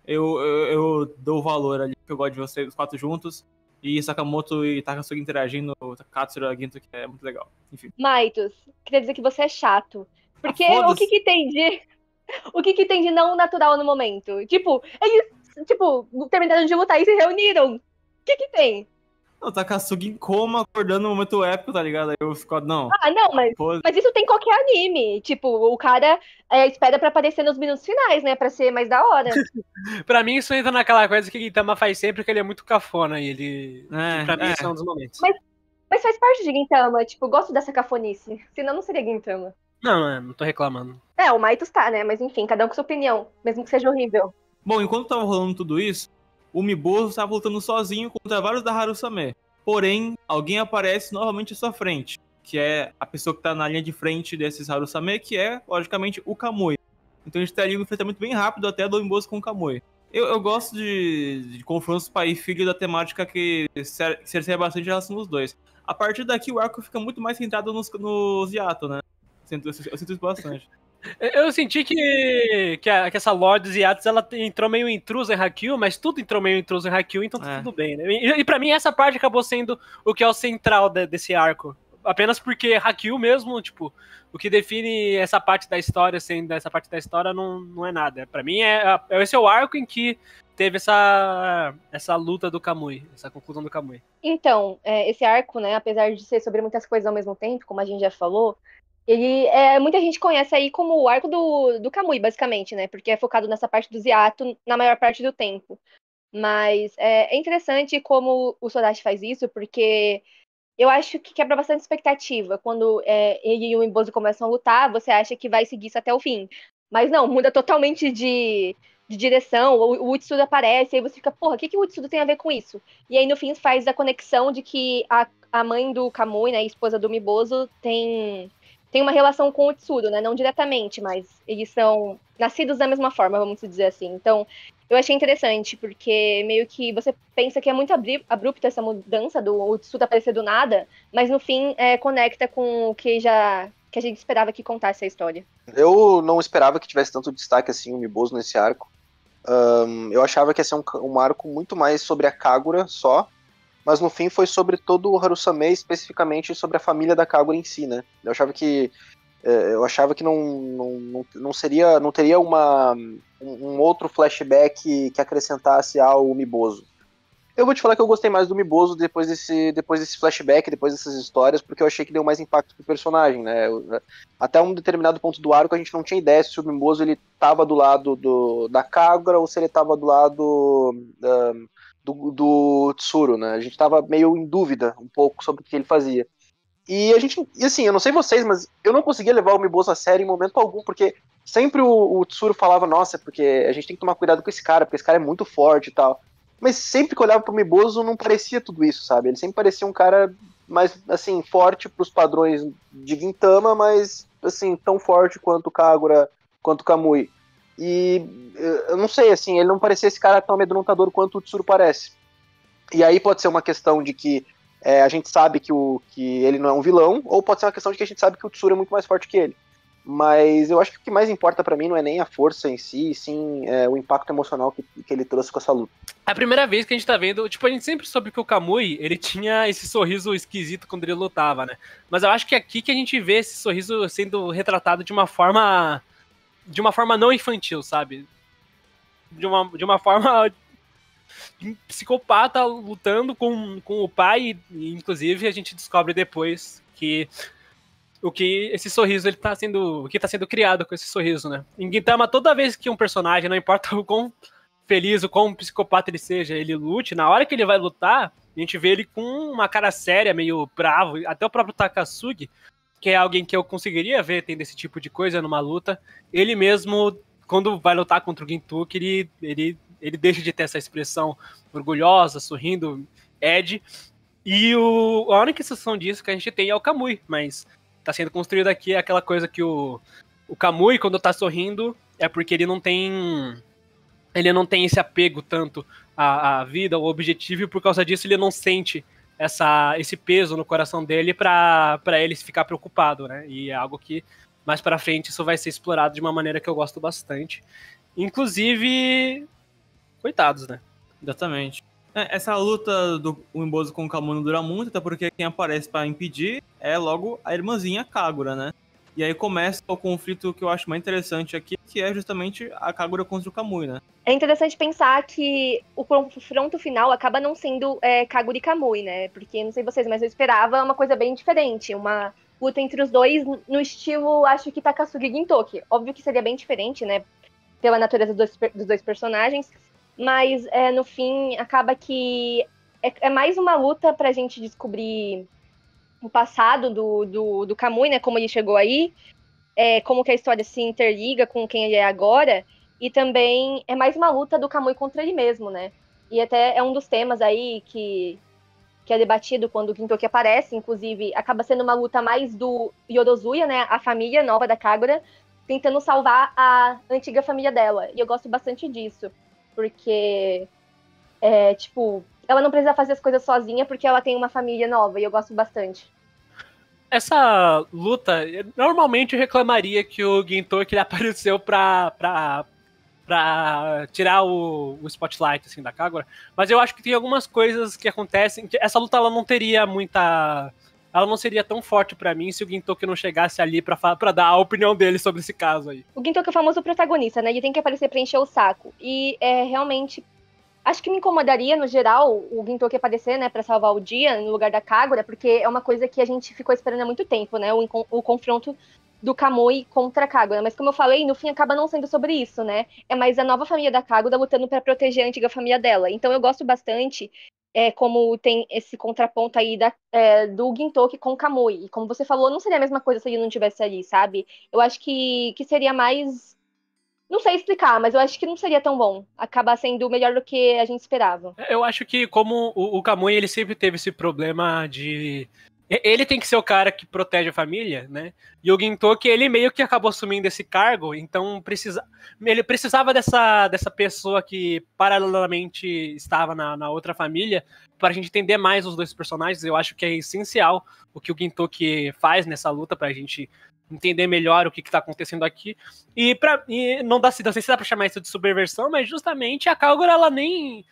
eu dou valor ali, que eu gosto de vocês, os 4 juntos, e Sakamoto e Takasugi interagindo, Katsura Ginto, que é muito legal. Enfim. Maitos, queria dizer que você é chato. Porque o Foda-se. que tem de. O que tem de não natural no momento? Tipo, eles, terminaram de lutar e se reuniram. O que tem? O Takasugi em coma, acordando no momento épico, tá ligado? Aí eu fico, não. Ah, não, mas isso tem em qualquer anime. Tipo, o cara espera pra aparecer nos minutos finais, né? Pra ser mais da hora. Pra mim, isso entra naquela coisa que o Gintama faz sempre, que ele é muito cafona. E ele. Pra mim, esse é um dos momentos. Mas faz parte de Gintama. Tipo, eu gosto dessa cafonice. Senão não seria Gintama. Não tô reclamando. O Maitos tá, né? Mas enfim, cada um com sua opinião. Mesmo que seja horrível. Bom, enquanto tava rolando tudo isso, o Miboso estava lutando sozinho contra vários da Harusame. Porém, alguém aparece novamente à sua frente, que é a pessoa que tá na linha de frente desses Harusame, que é, logicamente, o Kamui. Então a gente teria um enfrentamento bem rápido até do Miboso com o Kamui. Eu gosto de confrontos pai e filho da temática que cerceia bastante a relação dos dois. A partir daqui, o arco fica muito mais centrado nos Yato, né? Eu sinto isso bastante. Eu senti que essa Lorde dos Yatos, ela entrou meio intrusa em Haikyuu, mas tudo entrou meio intruso em Haikyuu, então tá tudo bem, né? E pra mim essa parte acabou sendo o que é o central desse arco. Apenas porque Haikyuu mesmo, tipo, o que define essa parte da história, sendo essa parte da história, não é nada. Pra mim, esse é o arco em que teve essa luta do Kamui, essa conclusão do Kamui. Então, esse arco, né, apesar de ser sobre muitas coisas ao mesmo tempo, como a gente já falou, muita gente conhece aí como o arco do Kamui, basicamente, né? Porque é focado nessa parte do Yato na maior parte do tempo. Mas é interessante como o Sodashi faz isso, porque eu acho que quebra bastante expectativa. Quando ele e o Miboso começam a lutar, você acha que vai seguir isso até o fim. Mas não, muda totalmente de direção. O Utsudo aparece, aí você fica, porra, o que o Utsudo tem a ver com isso? E aí no fim faz a conexão de que a mãe do Kamui, né, a esposa do Miboso, tem uma relação com o Utsudo, né? Não diretamente, mas eles são nascidos da mesma forma, vamos dizer assim. Então, eu achei interessante, porque meio que você pensa que é muito abrupta essa mudança do Utsudo aparecer do nada, mas no fim conecta com o que a gente esperava que contasse a história. Eu não esperava que tivesse tanto destaque assim o Miboso nesse arco. Eu achava que ia ser um arco muito mais sobre a Kagura só, mas no fim foi sobre todo o Harusame, especificamente sobre a família da Kagura em si, né? Eu achava que não teria um outro flashback que acrescentasse ao Miboso. Eu vou te falar que eu gostei mais do Miboso depois desse flashback, depois dessas histórias, porque eu achei que deu mais impacto pro personagem, né? Até um determinado ponto do arco a gente não tinha ideia se o Miboso ele tava do lado da Kagura ou se ele tava do lado do Tsuru, né? A gente tava meio em dúvida um pouco sobre o que ele fazia. E assim, eu não sei vocês, mas eu não conseguia levar o Miboso a sério em momento algum, porque sempre o Tsuru falava, nossa, porque a gente tem que tomar cuidado com esse cara, porque esse cara é muito forte e tal. Mas sempre que eu olhava pro Miboso, não parecia tudo isso, sabe? Ele sempre parecia um cara mais, assim, forte pros padrões de Gintama, mas, assim, tão forte quanto o Kagura, quanto o Kamui. E eu não sei, assim, ele não parecia esse cara tão amedrontador quanto o Tsuru parece. E aí pode ser uma questão de que a gente sabe que ele não é um vilão, ou pode ser uma questão de que a gente sabe que o Tsuru é muito mais forte que ele. Mas eu acho que o que mais importa pra mim não é nem a força em si, sim o impacto emocional que ele trouxe com essa luta. É a primeira vez que a gente tá vendo, tipo, a gente sempre soube que o Kamui, ele tinha esse sorriso esquisito quando ele lutava, né? Mas eu acho que é aqui que a gente vê esse sorriso sendo retratado de uma forma não infantil, sabe? De uma forma de um psicopata lutando com o pai, e inclusive a gente descobre depois que esse sorriso ele tá sendo, o que tá sendo criado com esse sorriso, né? Em Gintama, toda vez que um personagem, não importa o quão feliz, o quão psicopata ele seja, ele lute, na hora que ele vai lutar, a gente vê ele com uma cara séria, meio bravo, até o próprio Takasugi, que é alguém que eu conseguiria ver tendo esse tipo de coisa numa luta, ele mesmo, quando vai lutar contra o Gintoki, ele deixa de ter essa expressão orgulhosa, sorrindo, Ed, e a única exceção disso que a gente tem é o Kamui, mas tá sendo construído aqui aquela coisa que o Kamui, quando tá sorrindo, é porque ele não tem esse apego tanto à vida, ao objetivo, e por causa disso ele não sente esse peso no coração dele pra ele ficar preocupado, né? E é algo que mais pra frente isso vai ser explorado de uma maneira que eu gosto bastante. Inclusive, coitados, né? Exatamente. Essa luta do Uembozo com o Kamui não dura muito, até porque quem aparece pra impedir é logo a irmãzinha Kagura, né? E aí começa o conflito que eu acho mais interessante aqui, que é justamente a Kagura contra o Kamui, né? É interessante pensar que o confronto final acaba não sendo Kagura e Kamui, né? Porque, não sei vocês, mas eu esperava uma coisa bem diferente. Uma luta entre os dois no estilo, acho que Takasugi e Gintoki. Óbvio que seria bem diferente, né? Pela natureza dos dois personagens. Mas, no fim, acaba que é mais uma luta pra gente descobrir o passado do Kamui, né? Como ele chegou aí. Como que a história se interliga com quem ele é agora. E também é mais uma luta do Kamui contra ele mesmo, né? E até é um dos temas aí que é debatido quando o Gintoki aparece. Inclusive, acaba sendo uma luta mais do Yorozuya, né? A família nova da Kagura, tentando salvar a antiga família dela. E eu gosto bastante disso. Porque, ela não precisa fazer as coisas sozinha porque ela tem uma família nova. E eu gosto bastante. Essa luta, normalmente eu reclamaria que o Gintoki ele apareceu pra tirar o spotlight assim, da Kagura, mas eu acho que tem algumas coisas que acontecem, que essa luta ela não teria muita... Ela não seria tão forte pra mim se o Gintoki não chegasse ali pra dar a opinião dele sobre esse caso aí. O Gintoki é o famoso protagonista, né? Ele tem que aparecer pra encher o saco. E realmente... Acho que me incomodaria, no geral, o Gintoki aparecer, né, pra salvar o dia no lugar da Kagura, porque é uma coisa que a gente ficou esperando há muito tempo, né? O confronto do Kamui contra a Kagura. Mas como eu falei, no fim acaba não sendo sobre isso, né? É mais a nova família da Kagura lutando pra proteger a antiga família dela. Então eu gosto bastante como tem esse contraponto aí do Gintoki com o Kamui. E como você falou, não seria a mesma coisa se ele não tivesse ali, sabe? Eu acho que seria mais... Não sei explicar, mas eu acho que não seria tão bom. Acaba sendo melhor do que a gente esperava. Eu acho que como o Kamui, ele sempre teve esse problema de... Ele tem que ser o cara que protege a família, né? E o Gintoki, ele meio que acabou assumindo esse cargo, então ele precisava dessa pessoa que paralelamente estava na outra família para a gente entender mais os dois personagens. Eu acho que é essencial o que o Gintoki faz nessa luta para a gente entender melhor o que está acontecendo aqui. E não sei se dá pra chamar isso de subversão, mas justamente a Kagura, ela nem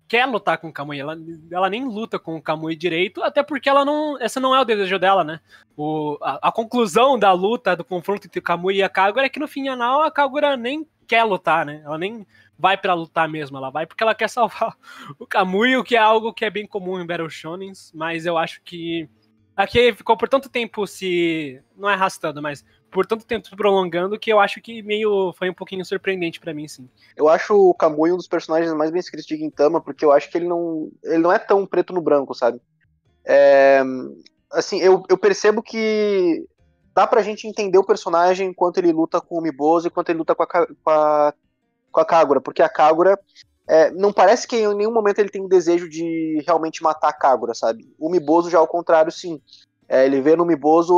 quer lutar com o Kamui, ela nem luta com o Kamui direito, até porque esse não é o desejo dela, né? A conclusão da luta, do confronto entre o Kamui e a Kagura é que no final a Kagura nem quer lutar, né? Ela nem vai pra lutar mesmo, ela vai porque ela quer salvar o Kamui, o que é algo que é bem comum em Battle Shonens, mas eu acho que aqui ficou por tanto tempo não é arrastando, mas por tanto tempo se prolongando que eu acho que foi um pouquinho surpreendente pra mim, sim. Eu acho o Kamui um dos personagens mais bem escritos de Gintama, porque eu acho que ele não é tão preto no branco, sabe? assim, eu percebo que dá pra gente entender o personagem enquanto ele luta com o Umibozu e enquanto ele luta com a Kagura, porque a Kagura não parece que em nenhum momento ele tem um desejo de realmente matar a Kagura, sabe? O Umibozu já ao contrário, sim. Ele vê no Umibozu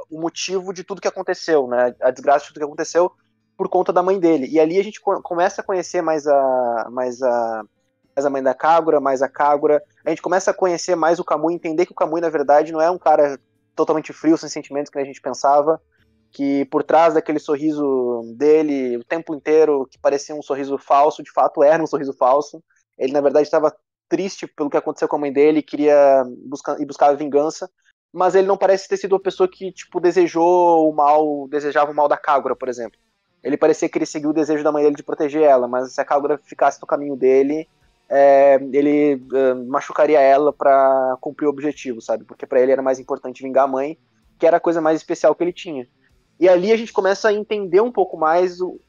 o motivo de tudo que aconteceu, né? A desgraça de tudo que aconteceu por conta da mãe dele. E ali a gente começa a conhecer mais a mãe da Kagura, mais a Kagura. A gente começa a conhecer mais o Kamui, entender que o Kamui, na verdade, não é um cara totalmente frio, sem sentimentos, que a gente pensava, que por trás daquele sorriso dele, o tempo inteiro, que parecia um sorriso falso, de fato era um sorriso falso. Ele, na verdade, estava triste pelo que aconteceu com a mãe dele, queria buscar vingança, mas ele não parece ter sido uma pessoa que, tipo, desejava o mal da Kagura, por exemplo. Ele parecia que ele seguiu o desejo da mãe dele de proteger ela, mas se a Kagura ficasse no caminho dele, ele machucaria ela pra cumprir o objetivo, sabe? Porque pra ele era mais importante vingar a mãe, que era a coisa mais especial que ele tinha. E ali a gente começa a entender um pouco mais o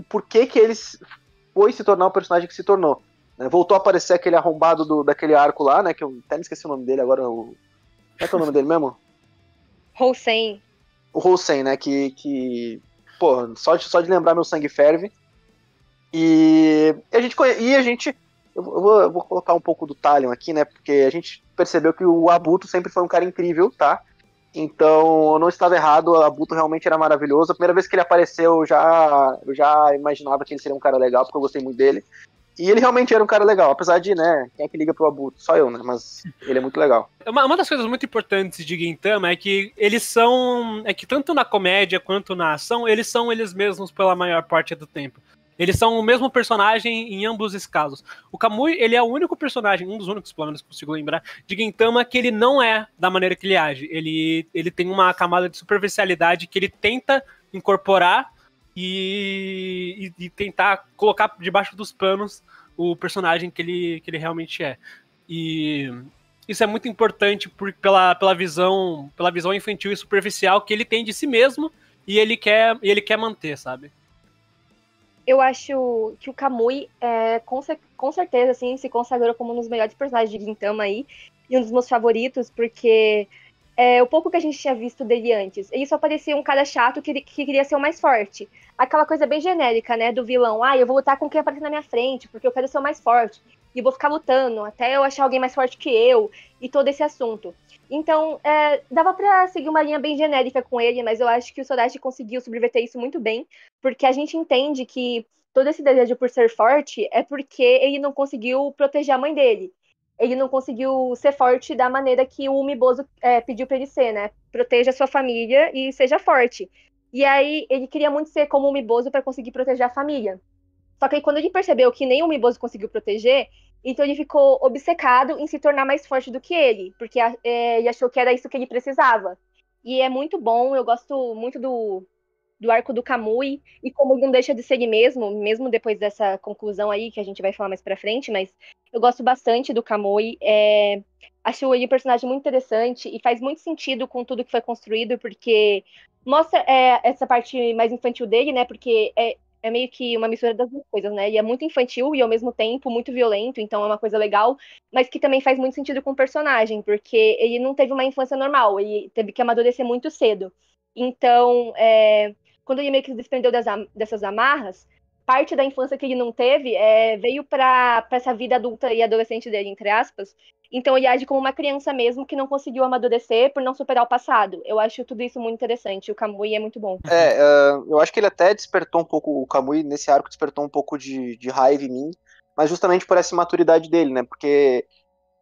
porquê que ele foi se tornar o personagem que se tornou. Voltou a aparecer aquele arrombado daquele arco lá, né? Que eu até me esqueci o nome dele agora. Como é que é o nome dele mesmo? Hossein. O Hossein, né? Pô, só de lembrar meu sangue ferve. E a gente eu vou colocar um pouco do Talion aqui, né? Porque a gente percebeu que o Abuto sempre foi um cara incrível, tá? Então, eu não estava errado, o Abuto realmente era maravilhoso. A primeira vez que ele apareceu, eu já imaginava que ele seria um cara legal, porque eu gostei muito dele. E ele realmente era um cara legal, apesar de, né, quem é que liga pro Abuto? Só eu, né? Mas ele é muito legal. Uma das coisas muito importantes de Gintama é que eles são... É que tanto na comédia quanto na ação, eles são eles mesmos pela maior parte do tempo. Eles são o mesmo personagem em ambos os casos. O Kamui, ele é o único personagem, um dos únicos, pelo menos que consigo lembrar, de Gintama que ele não é da maneira que ele age. Ele tem uma camada de superficialidade que ele tenta incorporar e tentar colocar debaixo dos panos o personagem que ele realmente é. E isso é muito importante pela visão infantil e superficial que ele tem de si mesmo e ele quer manter, sabe? Eu acho que o Kamui, com certeza, assim, se consagrou como um dos melhores personagens de Gintama aí, e um dos meus favoritos, porque o pouco que a gente tinha visto dele antes, ele só parecia um cara chato que queria ser o mais forte. Aquela coisa bem genérica, né, do vilão. Eu vou lutar com quem aparecer na minha frente, porque eu quero ser o mais forte. E vou ficar lutando até eu achar alguém mais forte que eu, e todo esse assunto. Então, dava pra seguir uma linha bem genérica com ele, mas eu acho que o Sorachi conseguiu subverter isso muito bem, porque a gente entende que todo esse desejo por ser forte é porque ele não conseguiu proteger a mãe dele. Ele não conseguiu ser forte da maneira que o Umibozu pediu pra ele ser, né? Proteja a sua família e seja forte. E aí, ele queria muito ser como o Umibozu pra conseguir proteger a família. Só que aí, quando ele percebeu que nem o Umibozu conseguiu proteger, então ele ficou obcecado em se tornar mais forte do que ele, porque ele achou que era isso que ele precisava. E é muito bom, eu gosto muito do arco do Kamui, e como ele não deixa de ser ele mesmo depois dessa conclusão aí, que a gente vai falar mais pra frente, mas eu gosto bastante do Kamui, acho ele um personagem muito interessante, e faz muito sentido com tudo que foi construído, porque mostra essa parte mais infantil dele, né, porque é meio que uma mistura das duas coisas, né, e é muito infantil e ao mesmo tempo muito violento, então é uma coisa legal, mas que também faz muito sentido com o personagem, porque ele não teve uma infância normal, ele teve que amadurecer muito cedo. Então, quando ele meio que se desprendeu dessas amarras, parte da infância que ele não teve veio para essa vida adulta e adolescente dele, entre aspas. Então ele age como uma criança mesmo que não conseguiu amadurecer por não superar o passado. Eu acho tudo isso muito interessante. O Kamui é muito bom. Eu acho que ele até despertou um pouco, o Kamui nesse arco despertou um pouco de raiva em mim, mas justamente por essa imaturidade dele, né? Porque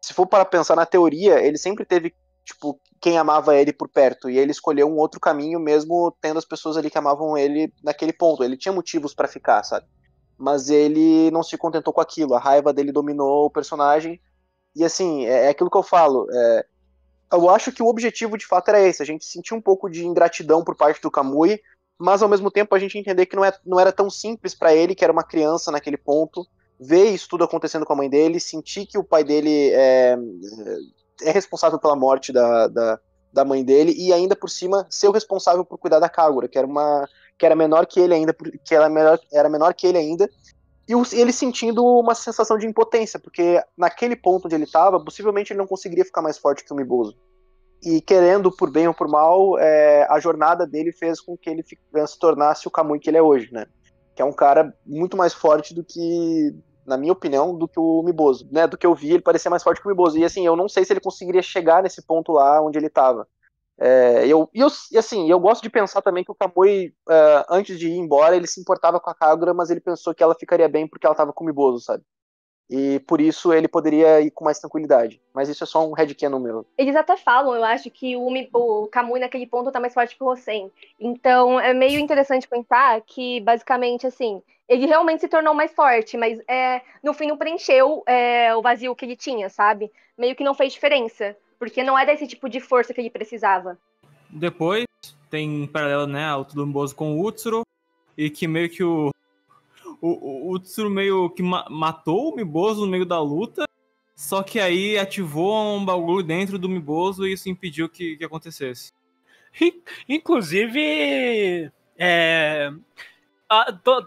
se for para pensar na teoria, ele sempre teve, tipo, quem amava ele por perto, e ele escolheu um outro caminho mesmo tendo as pessoas ali que amavam ele naquele ponto. Ele tinha motivos para ficar, sabe? Mas ele não se contentou com aquilo, a raiva dele dominou o personagem, e assim, é aquilo que eu falo, eu acho que o objetivo de fato era esse, a gente sentir um pouco de ingratidão por parte do Kamui, mas ao mesmo tempo a gente entender que não era tão simples para ele, que era uma criança naquele ponto, ver isso tudo acontecendo com a mãe dele, sentir que o pai dele é responsável pela morte da mãe dele, e ainda por cima ser o responsável por cuidar da Kagura, que era menor que ele ainda, era menor que ele ainda, e ele sentindo uma sensação de impotência, porque naquele ponto onde ele estava, possivelmente ele não conseguiria ficar mais forte que o Umibozu. E querendo, por bem ou por mal, a jornada dele fez com que ele se tornasse o Kamui que ele é hoje, né? Que é um cara muito mais forte do que, na minha opinião, do que o Umibozu, né? Do que eu vi, ele parecia mais forte que o Umibozu. E assim, eu não sei se ele conseguiria chegar nesse ponto lá onde ele estava. Eu gosto de pensar também que o Kamui, antes de ir embora, ele se importava com a Kagura, mas ele pensou que ela ficaria bem porque ela estava com o Umibozu, sabe? E por isso ele poderia ir com mais tranquilidade. Mas isso é só um headcanon meu. Eles até falam, eu acho, que o Kamui naquele ponto tá mais forte que o Hosen. Então é meio interessante pensar que, basicamente, assim, ele realmente se tornou mais forte, mas no fim não preencheu o vazio que ele tinha, sabe? Meio que não fez diferença, porque não era esse tipo de força que ele precisava. Depois tem em paralelo, né, o Tsubasa com o Utsuro, e que meio que o Utsuro meio que matou o Umibozu no meio da luta, só que aí ativou um bagulho dentro do Umibozu e isso impediu que acontecesse. Inclusive,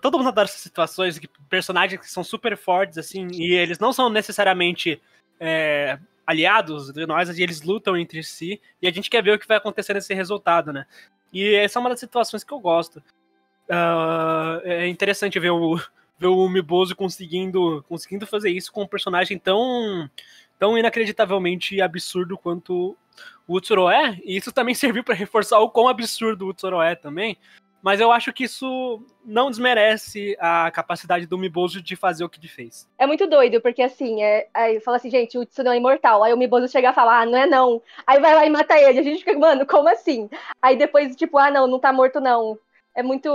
todo mundo adora essas situações, que personagens que são super fortes, assim, e eles não são necessariamente aliados de nós, e eles lutam entre si, e a gente quer ver o que vai acontecer nesse resultado, né? E essa é uma das situações que eu gosto. É interessante ver o Umibozu conseguindo fazer isso com um personagem tão inacreditavelmente absurdo quanto o Utsuro é, e isso também serviu para reforçar o quão absurdo o Utsuro é também, mas eu acho que isso não desmerece a capacidade do Umibozu de fazer o que ele fez. É muito doido, porque assim, aí fala assim, gente, o Utsuro é imortal, aí o Umibozu chega a falar, não é não, aí vai lá e mata ele, a gente fica, mano, como assim? Aí depois, tipo, não tá morto não. É muito...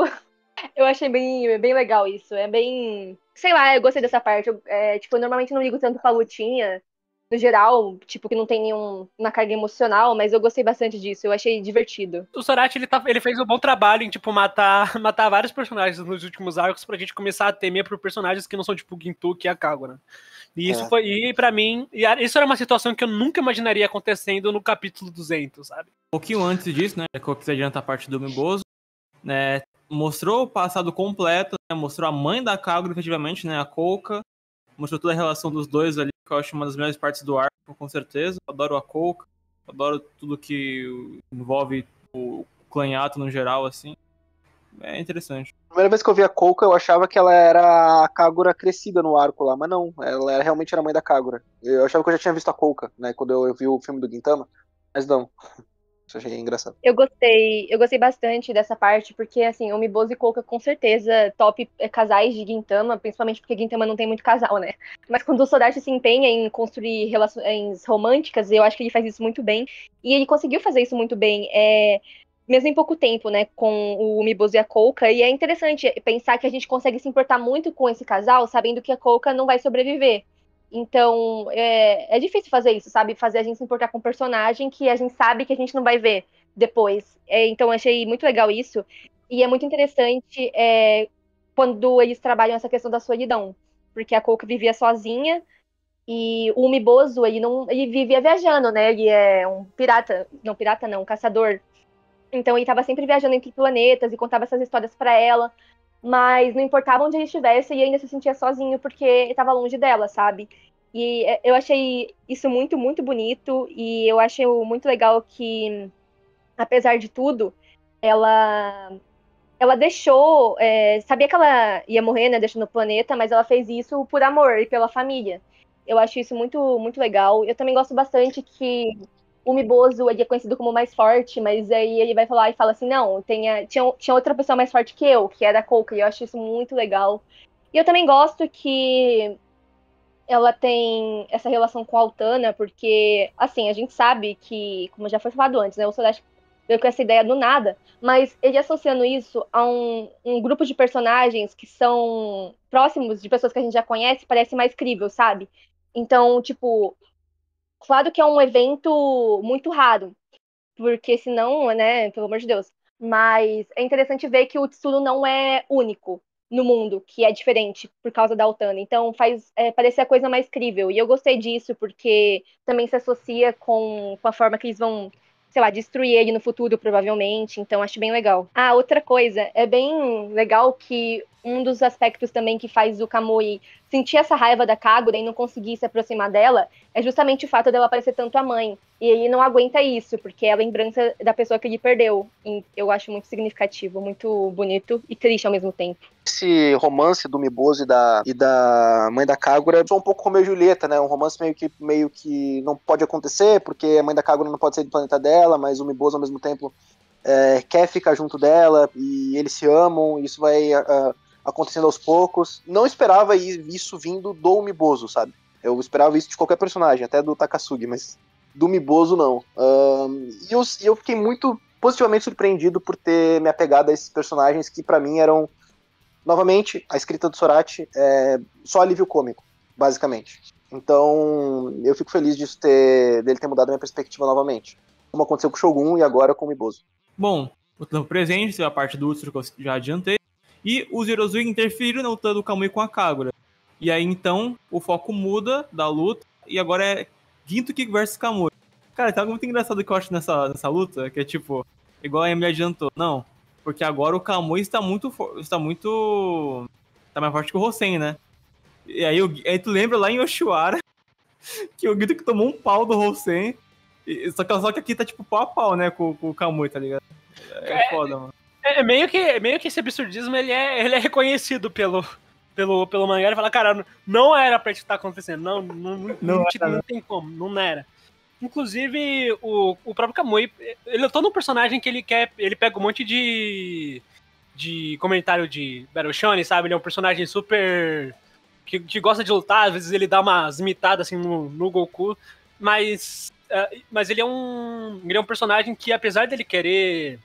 Eu achei bem legal isso. É bem... Sei lá, eu gostei dessa parte. Eu normalmente não ligo tanto pra lutinha, no geral, tipo, que não tem nenhuma carga emocional, mas eu gostei bastante disso. Eu achei divertido. O Sorachi, ele fez um bom trabalho em, tipo, matar vários personagens nos últimos arcos pra gente começar a temer por personagens que não são, tipo, o Gintoki e a Kagura. E isso e pra mim, isso era uma situação que eu nunca imaginaria acontecendo no capítulo 200, sabe? Um pouquinho antes disso, né, que eu quis adiantar a parte do Umibozu, né, mostrou o passado completo, né, mostrou a mãe da Kagura, efetivamente, né, a Kouka, mostrou toda a relação dos dois ali, que eu acho uma das melhores partes do arco, com certeza. Eu adoro a Kouka, adoro tudo que envolve o clã Yato no geral, assim. É interessante. A primeira vez que eu vi a Kouka, eu achava que ela era a Kagura crescida no arco lá, mas não, ela realmente era a mãe da Kagura. Eu achava que eu já tinha visto a Kouka, né, quando eu vi o filme do Gintama, mas não. Isso eu achei engraçado. Eu gostei bastante dessa parte, porque, assim, Umibozu e Kouka, com certeza, top casais de Gintama, principalmente porque Gintama não tem muito casal, né? Mas quando o Sodachi se empenha em construir relações românticas, eu acho que ele faz isso muito bem. E ele conseguiu fazer isso muito bem, mesmo em pouco tempo, né, com o Umibozu e a Kouka. E é interessante pensar que a gente consegue se importar muito com esse casal, sabendo que a Kouka não vai sobreviver. Então, é difícil fazer isso, sabe? Fazer a gente se importar com um personagem que a gente sabe que a gente não vai ver depois. Então, eu achei muito legal isso. E é muito interessante quando eles trabalham essa questão da solidão. Porque a Kouka vivia sozinha e o Umibozu, ele vivia viajando, né? Ele é um pirata não, um caçador. Então, ele estava sempre viajando entre planetas e contava essas histórias para ela. Mas não importava onde ele estivesse, ele ainda se sentia sozinho porque estava longe dela, sabe? E eu achei isso muito, muito bonito. E eu achei muito legal que, apesar de tudo, ela deixou. Sabia que ela ia morrer, né? Deixando o planeta, mas ela fez isso por amor e pela família. Eu acho isso muito, muito legal. Eu também gosto bastante que o Umibozu, ele é conhecido como mais forte, mas aí ele vai falar e fala assim, não, tinha outra pessoa mais forte que eu, que era a Kouka, e eu acho isso muito legal. E eu também gosto que ela tem essa relação com a Altana, porque, assim, a gente sabe que, como já foi falado antes, né, o Sodachi veio com essa ideia do nada, mas ele associando isso a um grupo de personagens que são próximos de pessoas que a gente já conhece, parece mais crível, sabe? Então, tipo, claro que é um evento muito raro, porque senão, né, pelo amor de Deus. Mas é interessante ver que o Tsuru não é único no mundo, que é diferente por causa da Altana. Então faz parecer a coisa mais crível. E eu gostei disso, porque também se associa com a forma que eles vão, sei lá, destruir ele no futuro, provavelmente. Então acho bem legal. Outra coisa, é bem legal que um dos aspectos também que faz o Kamui sentir essa raiva da Kagura e não conseguir se aproximar dela, é justamente o fato dela parecer tanto a mãe. E ele não aguenta isso, porque é a lembrança da pessoa que ele perdeu. E eu acho muito significativo, muito bonito e triste ao mesmo tempo. Esse romance do Miboso e da mãe da Kagura é um pouco Romeu e Julieta, né? Um romance meio que não pode acontecer, porque a mãe da Kagura não pode sair do planeta dela, mas o Miboso, ao mesmo tempo, quer ficar junto dela, e eles se amam, e isso vai acontecendo aos poucos. Não esperava isso vindo do Miboso, sabe? Eu esperava isso de qualquer personagem, até do Takasugi, mas do Miboso não. E eu fiquei muito positivamente surpreendido por ter me apegado a esses personagens que pra mim eram, novamente, a escrita do Sorachi é só alívio cômico, basicamente. Então eu fico feliz dele ter mudado a minha perspectiva novamente, como aconteceu com o Shogun e agora com o Miboso. Bom, o tempo presente, a parte do Utsuro que eu já adiantei, e os Hirozuki interferiram na luta do Kamui com a Kagura. E aí, então, o foco muda da luta, e agora é Gintoki versus Kamui. Cara, tem algo muito engraçado que eu acho nessa luta, que é tipo, igual a Emily adiantou. Não, porque agora o Kamui está mais forte que o Hosen, né? E aí tu lembra lá em Yoshiwara que o Gintoki tomou um pau do Hosen, só que aqui tá tipo pau a pau, né, com o Kamui, tá ligado? É foda, mano. Meio que esse absurdismo ele é reconhecido pelo mangá. Ele fala, cara, não era pra isso estar acontecendo. Não tem como, não era. Inclusive, o próprio Kamui, ele é todo um personagem que ele pega um monte de comentário de Battle Shonen, sabe? Ele é um personagem super que gosta de lutar, às vezes ele dá umas imitadas assim no Goku, mas ele é um personagem que, apesar dele querer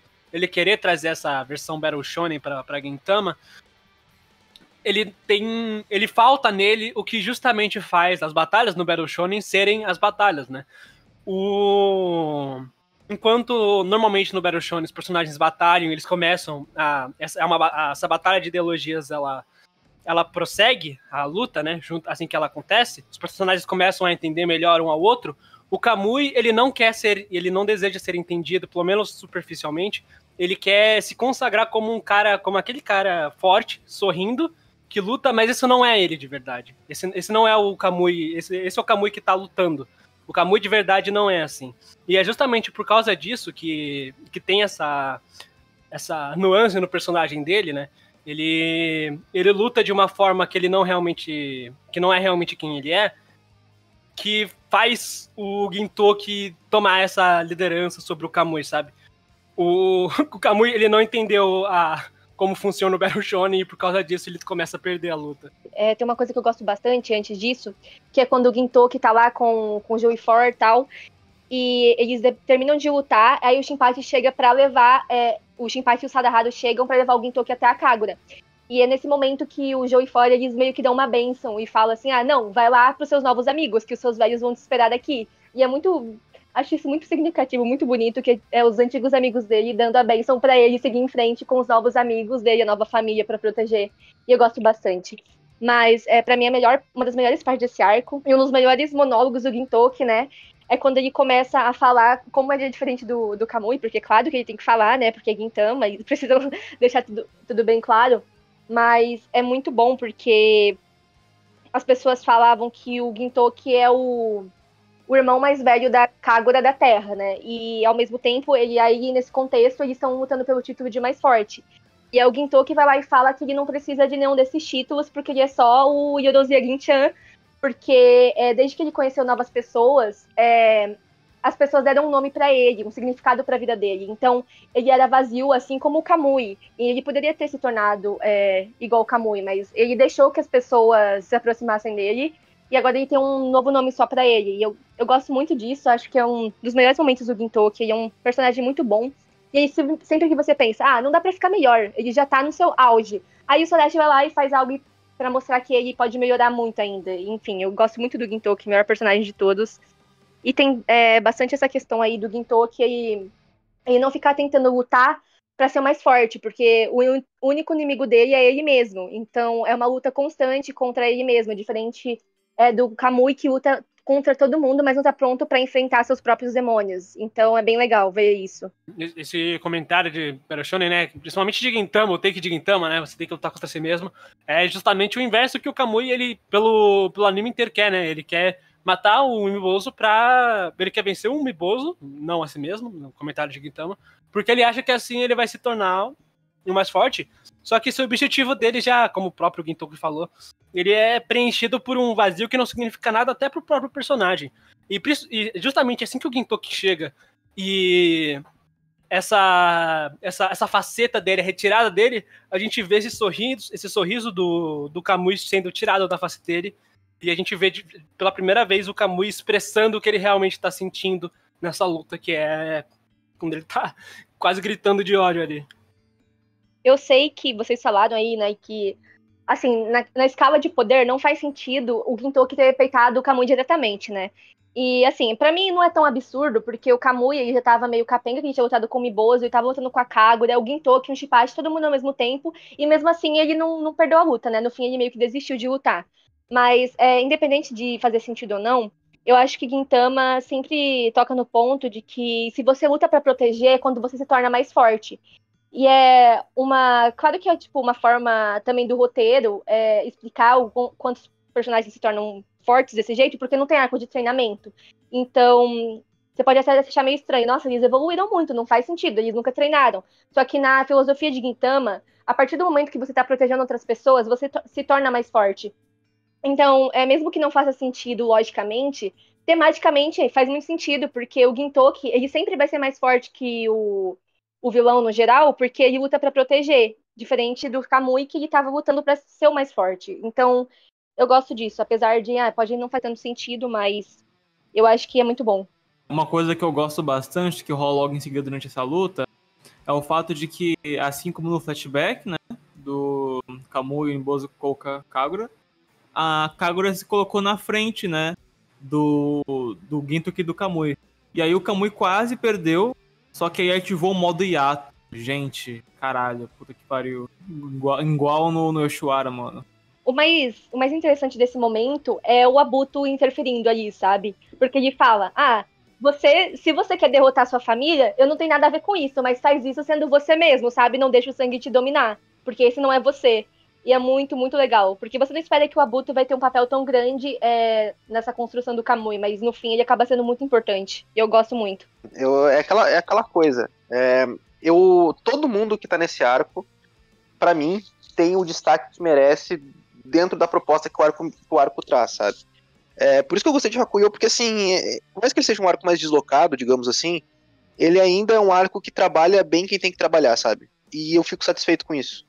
trazer essa versão Battle Shonen pra Gintama, ele falta nele o que justamente faz as batalhas no Battle Shonen serem as batalhas, né? Enquanto normalmente no Battle Shonen os personagens batalham, eles começam essa batalha de ideologias, ela prossegue a luta, né? Assim que ela acontece, os personagens começam a entender melhor um ao outro. O Kamui, ele não deseja ser entendido, pelo menos superficialmente. Ele quer se consagrar como aquele cara forte, sorrindo, que luta, mas isso não é ele de verdade. Esse não é o Kamui, esse é o Kamui que tá lutando. O Kamui de verdade não é assim. E é justamente por causa disso que tem essa nuance no personagem dele, né? Ele luta de uma forma que não é realmente quem ele é, que faz o Gintoki tomar essa liderança sobre o Kamui, sabe? O Kamui, ele não entendeu como funciona o Battle Shonen e por causa disso ele começa a perder a luta. Tem uma coisa que eu gosto bastante antes disso, que é quando o Gintoki tá lá com o Joey For e tal, e eles terminam de lutar, aí o Shinpachi chega pra levar, o Shinpachi e o Sadahado chegam pra levar o Gintoki até a Kagura. E é nesse momento que o Joey For, eles meio que dão uma bênção e falam assim, não, vai lá pros seus novos amigos, que os seus velhos vão te esperar aqui. E é muito... Acho isso muito significativo, muito bonito, que é os antigos amigos dele dando a bênção pra ele seguir em frente com os novos amigos dele, a nova família pra proteger. E eu gosto bastante. Mas, pra mim, uma das melhores partes desse arco, e um dos melhores monólogos do Gintoki, né, é quando ele começa a falar como ele é diferente do Kamui, porque claro que ele tem que falar, né, porque é Gintama, e precisam deixar tudo bem claro. Mas é muito bom, porque as pessoas falavam que o Gintoki é o irmão mais velho da Kagura da Terra, né? E, ao mesmo tempo, nesse contexto, eles estão lutando pelo título de mais forte. E aí o Gintoki vai lá e fala que ele não precisa de nenhum desses títulos, porque ele é só o Yorozuya Gin-chan, porque desde que ele conheceu novas pessoas, as pessoas deram um nome pra ele, um significado pra vida dele. Então, ele era vazio, assim como o Kamui. E ele poderia ter se tornado igual o Kamui, mas ele deixou que as pessoas se aproximassem dele, e agora ele tem um novo nome só pra ele. E eu gosto muito disso, acho que é um dos melhores momentos do Gintoki. Ele é um personagem muito bom. E aí, sempre que você pensa, não dá pra ficar melhor, ele já tá no seu auge. Aí o Sorachi vai lá e faz algo pra mostrar que ele pode melhorar muito ainda. Enfim, eu gosto muito do Gintoki, melhor personagem de todos. E tem bastante essa questão aí do Gintoki, ele não ficar tentando lutar pra ser o mais forte, porque o único inimigo dele é ele mesmo. Então, é uma luta constante contra ele mesmo, diferente do Kamui, que luta contra todo mundo, mas não tá pronto pra enfrentar seus próprios demônios. Então é bem legal ver isso. Esse comentário de Peroshonen, né? Principalmente de Gintama, o take de Gintama, né? Você tem que lutar contra si mesmo. É justamente o inverso que o Kamui, ele, pelo anime inteiro quer, né? Ele quer matar o Umibozu ele quer vencer o Umibozu, não a si mesmo, no comentário de Gintama, porque ele acha que assim ele vai se tornar o mais forte. Só que esse objetivo dele já, como o próprio Gintoki falou, ele é preenchido por um vazio que não significa nada até pro próprio personagem. E justamente assim que o Gintoki chega e essa faceta dele, a retirada dele, a gente vê esse sorriso do Kamui sendo tirado da face dele, e a gente vê pela primeira vez o Kamui expressando o que ele realmente tá sentindo nessa luta, que é quando ele tá quase gritando de ódio ali. Eu sei que vocês falaram aí, né, que, assim, na escala de poder, não faz sentido o Gintoki ter peitado o Kamui diretamente, né? E, assim, pra mim não é tão absurdo, porque o Kamui, ele já tava meio capenga, que a gente tinha lutado com o Mibozu, ele tava lutando com a Kagura, o Gintoki, o Shipachi, todo mundo ao mesmo tempo, e mesmo assim ele não perdeu a luta, né? No fim ele meio que desistiu de lutar. Mas, independente de fazer sentido ou não, eu acho que Gintama sempre toca no ponto de que se você luta pra proteger, é quando você se torna mais forte. E é claro que é tipo uma forma também do roteiro explicar quantos personagens se tornam fortes desse jeito, porque não tem arco de treinamento. Então, você pode até achar meio estranho. Nossa, eles evoluíram muito, não faz sentido, eles nunca treinaram. Só que na filosofia de Gintama, a partir do momento que você tá protegendo outras pessoas, você se torna mais forte. Então, mesmo que não faça sentido logicamente, tematicamente faz muito sentido, porque o Gintoki, ele sempre vai ser mais forte que o vilão no geral, porque ele luta pra proteger, diferente do Kamui, que ele tava lutando pra ser o mais forte. Então, eu gosto disso, apesar de, pode não fazer tanto sentido, mas eu acho que é muito bom. Uma coisa que eu gosto bastante, que rola logo em seguida durante essa luta, é o fato de que, assim como no flashback, né, do Kamui, Umibozu, Kouka, Kagura, a Kagura se colocou na frente, né, do Gintoki e do Kamui. E aí o Kamui quase perdeu, só que aí ativou o modo hiato. Gente, caralho, puta que pariu. Igual no Yoshiwara, mano. O mais interessante desse momento é o Abuto interferindo ali, sabe? Porque ele fala, se você quer derrotar sua família, eu não tenho nada a ver com isso, mas faz isso sendo você mesmo, sabe? Não deixa o sangue te dominar, porque esse não é você. E é muito, muito legal, porque você não espera que o Abuto vai ter um papel tão grande nessa construção do Kamui, mas no fim ele acaba sendo muito importante, e eu gosto muito. É aquela coisa, todo mundo que tá nesse arco, pra mim, tem o destaque que merece dentro da proposta que o arco traz, sabe? Por isso que eu gostei de Hakuyo, porque assim, por mais que ele seja um arco mais deslocado, digamos assim, ele ainda é um arco que trabalha bem quem tem que trabalhar, sabe? E eu fico satisfeito com isso.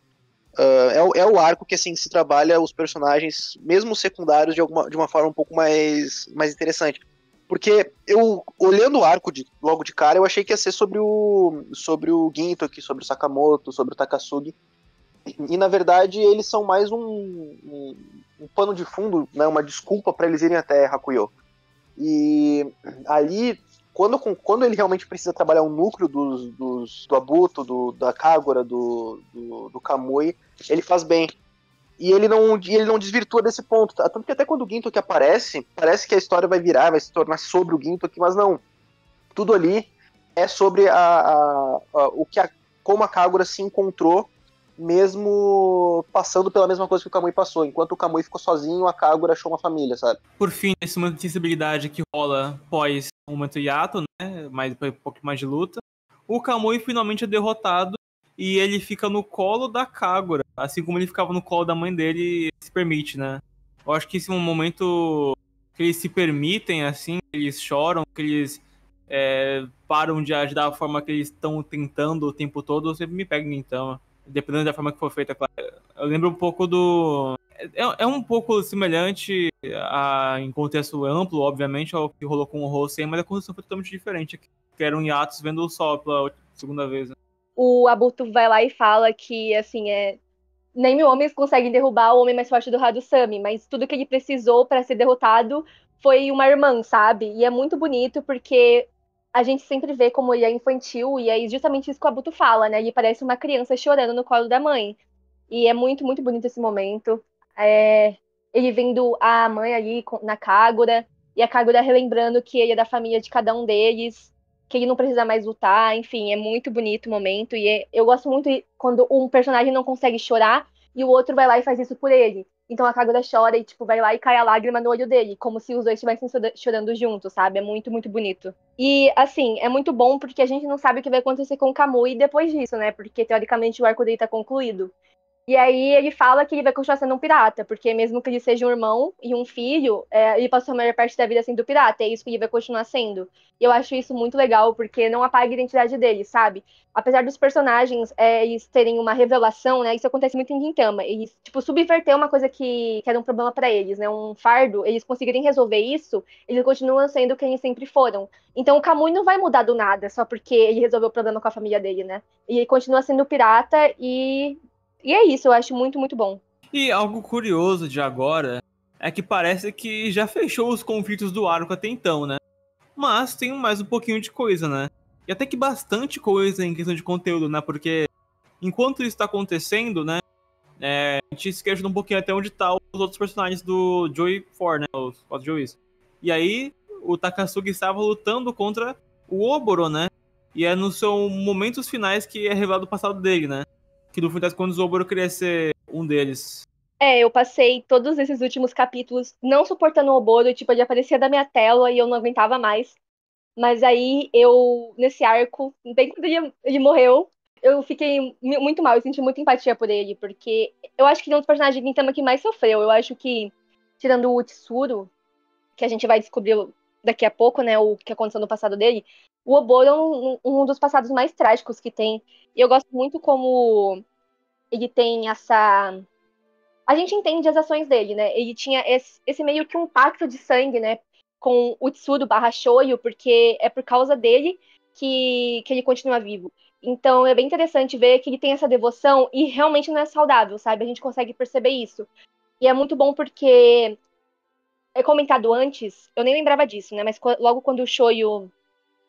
É o arco que assim se trabalha os personagens, mesmo secundários, de uma forma um pouco mais interessante. Porque eu, olhando o arco logo de cara, eu achei que ia ser sobre o Gintoki, sobre o Sakamoto, sobre o Takasugi. E na verdade eles são mais um pano de fundo, né, uma desculpa para eles irem até Hakuyo. E ali, quando ele realmente precisa trabalhar o núcleo do Abuto, da Kagura, do Kamui, ele faz bem. E ele não desvirtua desse ponto. Tanto que até quando o Gintoki aparece, parece que a história vai se tornar sobre o Gintoki, mas não. Tudo ali é sobre como a Kagura se encontrou, mesmo passando pela mesma coisa que o Kamui passou. Enquanto o Kamui ficou sozinho, a Kagura achou uma família, sabe? Por fim, esse momento de sensibilidade que rola pós o momento hiato, né, um pouco mais de luta, o Kamui finalmente é derrotado e ele fica no colo da Kagura, assim como ele ficava no colo da mãe dele, se permite, né? Eu acho que esse é um momento que eles se permitem, assim, eles choram, que eles param de agir da forma que eles estão tentando o tempo todo, eu sempre me pego então, dependendo da forma que for feita, claro. Eu lembro um pouco é um pouco semelhante em contexto amplo, obviamente, ao que rolou com o Hosen, mas a construção foi totalmente diferente, que era um hiatus vendo o sol pela segunda vez, né? O Abuto vai lá e fala que, assim, nem mil homens conseguem derrubar o homem mais forte do Hadusami, mas tudo que ele precisou para ser derrotado foi uma irmã, sabe? E é muito bonito porque a gente sempre vê como ele é infantil e é justamente isso que o Abuto fala, né? Ele parece uma criança chorando no colo da mãe. E é muito, muito bonito esse momento. Ele vendo a mãe ali na Kagura. e a Kagura relembrando que ele é da família de cada um deles, que ele não precisa mais lutar, enfim, é muito bonito o momento, e eu gosto muito quando um personagem não consegue chorar e o outro vai lá e faz isso por ele. Então a Kagura chora e, tipo, vai lá e cai a lágrima no olho dele, como se os dois estivessem chorando juntos, sabe? É muito, muito bonito. E, assim, é muito bom porque a gente não sabe o que vai acontecer com o Kamui depois disso, né? Porque, teoricamente, o arco dele tá concluído. E aí ele fala que ele vai continuar sendo um pirata, porque mesmo que ele seja um irmão e um filho, ele passou a maior parte da vida sendo pirata, é isso que ele vai continuar sendo. E eu acho isso muito legal, porque não apaga a identidade dele, sabe? Apesar dos personagens eles terem uma revelação, né? Isso acontece muito em Gintama. Eles, tipo, subverter uma coisa que era um problema pra eles, né? Um fardo, eles conseguirem resolver isso, eles continuam sendo quem eles sempre foram. Então o Kamui não vai mudar do nada, só porque ele resolveu o problema com a família dele, né? E ele continua sendo pirata e é isso, eu acho muito, muito bom. E algo curioso de agora é que parece que já fechou os conflitos do arco até então, né? Mas tem mais um pouquinho de coisa, né? E até que bastante coisa em questão de conteúdo, né? Porque enquanto isso tá acontecendo, né? A gente se questiona um pouquinho até onde tá os outros personagens do Joey 4, né? Os 4 Joeys. E aí, o Takasugi estava lutando contra o Oboro, né? E é nos seus momentos finais que é revelado o passado dele, né? Que no fim das contas o Oboro queria ser um deles. Eu passei todos esses últimos capítulos não suportando o Oboro, tipo, ele aparecia da minha tela e eu não aguentava mais. Mas aí nesse arco, bem quando ele morreu, eu fiquei muito mal, eu senti muita empatia por ele, porque eu acho que ele é um dos personagens de Gintama que mais sofreu. Eu acho que, tirando o Utsuro, que a gente vai descobrir daqui a pouco, né, o que aconteceu no passado dele, o Oboro é um dos passados mais trágicos que tem. E eu gosto muito como ele tem essa... A gente entende as ações dele, né? Ele tinha esse meio que um pacto de sangue, né? Com o Tsuru barra Shoyo, porque é por causa dele que ele continua vivo. Então é bem interessante ver que ele tem essa devoção e realmente não é saudável, sabe? A gente consegue perceber isso. E é muito bom porque é comentado antes, eu nem lembrava disso, né? Mas logo quando o Shoyo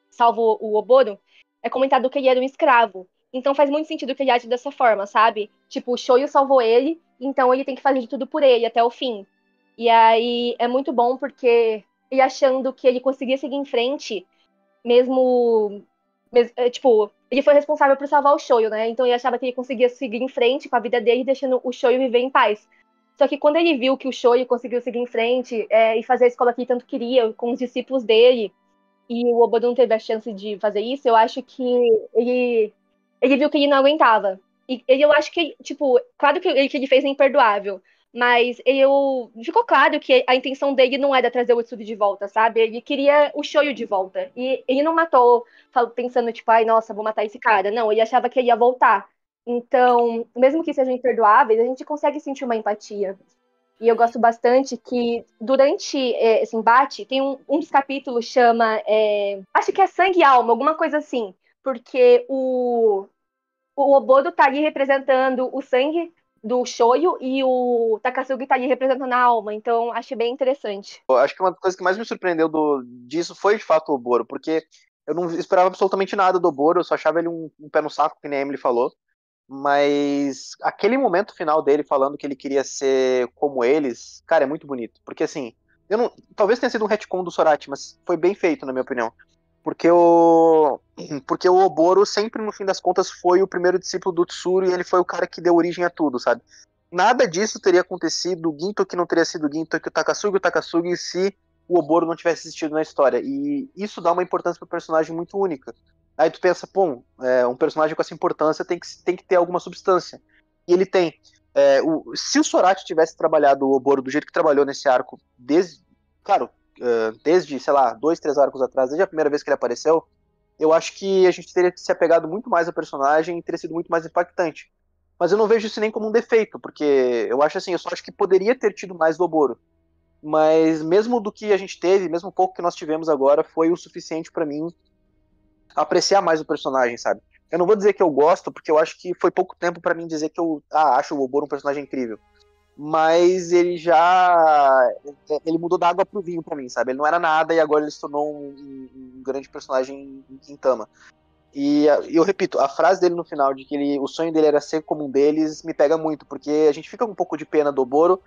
salva o Oboro, é comentado que ele era um escravo. Então faz muito sentido que ele age dessa forma, sabe? Tipo, o Shoyo salvou ele, então ele tem que fazer de tudo por ele até o fim. E aí é muito bom porque ele achando que ele conseguia seguir em frente, tipo, ele foi responsável por salvar o Shoyo, né? Então ele achava que ele conseguia seguir em frente com a vida dele, deixando o Shoyo viver em paz. Só que quando ele viu que o Shoyo conseguiu seguir em frente e fazer a escola que ele tanto queria, com os discípulos dele, e o Oboro não teve a chance de fazer isso, eu acho que ele viu que ele não aguentava. E eu acho que, tipo, claro que o que ele fez é imperdoável, mas ficou claro que a intenção dele não era trazer o Utsuri de volta, sabe? Ele queria o Shoyo de volta. E ele não matou pensando, tipo, ai, nossa, vou matar esse cara. Não, ele achava que ele ia voltar. Então, mesmo que sejam imperdoáveis, a gente consegue sentir uma empatia. E eu gosto bastante que durante esse embate, tem um dos capítulos chama, acho que é Sangue e Alma, alguma coisa assim. Porque o Oboro tá ali representando o sangue do Shoyo e o Takasugi tá ali representando a alma. Então, acho bem interessante. Eu acho que uma das coisas que mais me surpreendeu disso foi, de fato, o Oboro, porque eu não esperava absolutamente nada do Oboro, eu só achava ele um pé no saco, que nem a Emily falou. Mas aquele momento final dele falando que ele queria ser como eles, cara, é muito bonito. Porque assim, talvez tenha sido um retcon do Sorati, mas foi bem feito, na minha opinião. Porque o Oboro sempre, no fim das contas, foi o primeiro discípulo do Tsuru e ele foi o cara que deu origem a tudo, sabe? Nada disso teria acontecido, o Ginto que não teria sido o Ginto, que o Takasugi, se o Oboro não tivesse existido na história. E isso dá uma importância pro personagem muito única. Aí tu pensa, pô, um personagem com essa importância tem que ter alguma substância. E ele tem. Se o Sorati tivesse trabalhado o Oboro do jeito que trabalhou nesse arco, desde, sei lá, 2, 3 arcos atrás, desde a primeira vez que ele apareceu, eu acho que a gente teria se apegado muito mais ao personagem e teria sido muito mais impactante. Mas eu não vejo isso nem como um defeito, porque eu acho assim, eu só acho que poderia ter tido mais do Oboro. Mas mesmo do que a gente teve, mesmo o pouco que nós tivemos agora, foi o suficiente pra mim apreciar mais o personagem, sabe? Eu não vou dizer que eu gosto, porque eu acho que foi pouco tempo pra mim dizer que eu acho o Oboro um personagem incrível. Mas ele mudou da água pro vinho pra mim, sabe? Ele não era nada e agora ele se tornou um grande personagem em Gintama. E eu repito, a frase dele no final de que o sonho dele era ser como um deles me pega muito, porque a gente fica com um pouco de pena do Oboro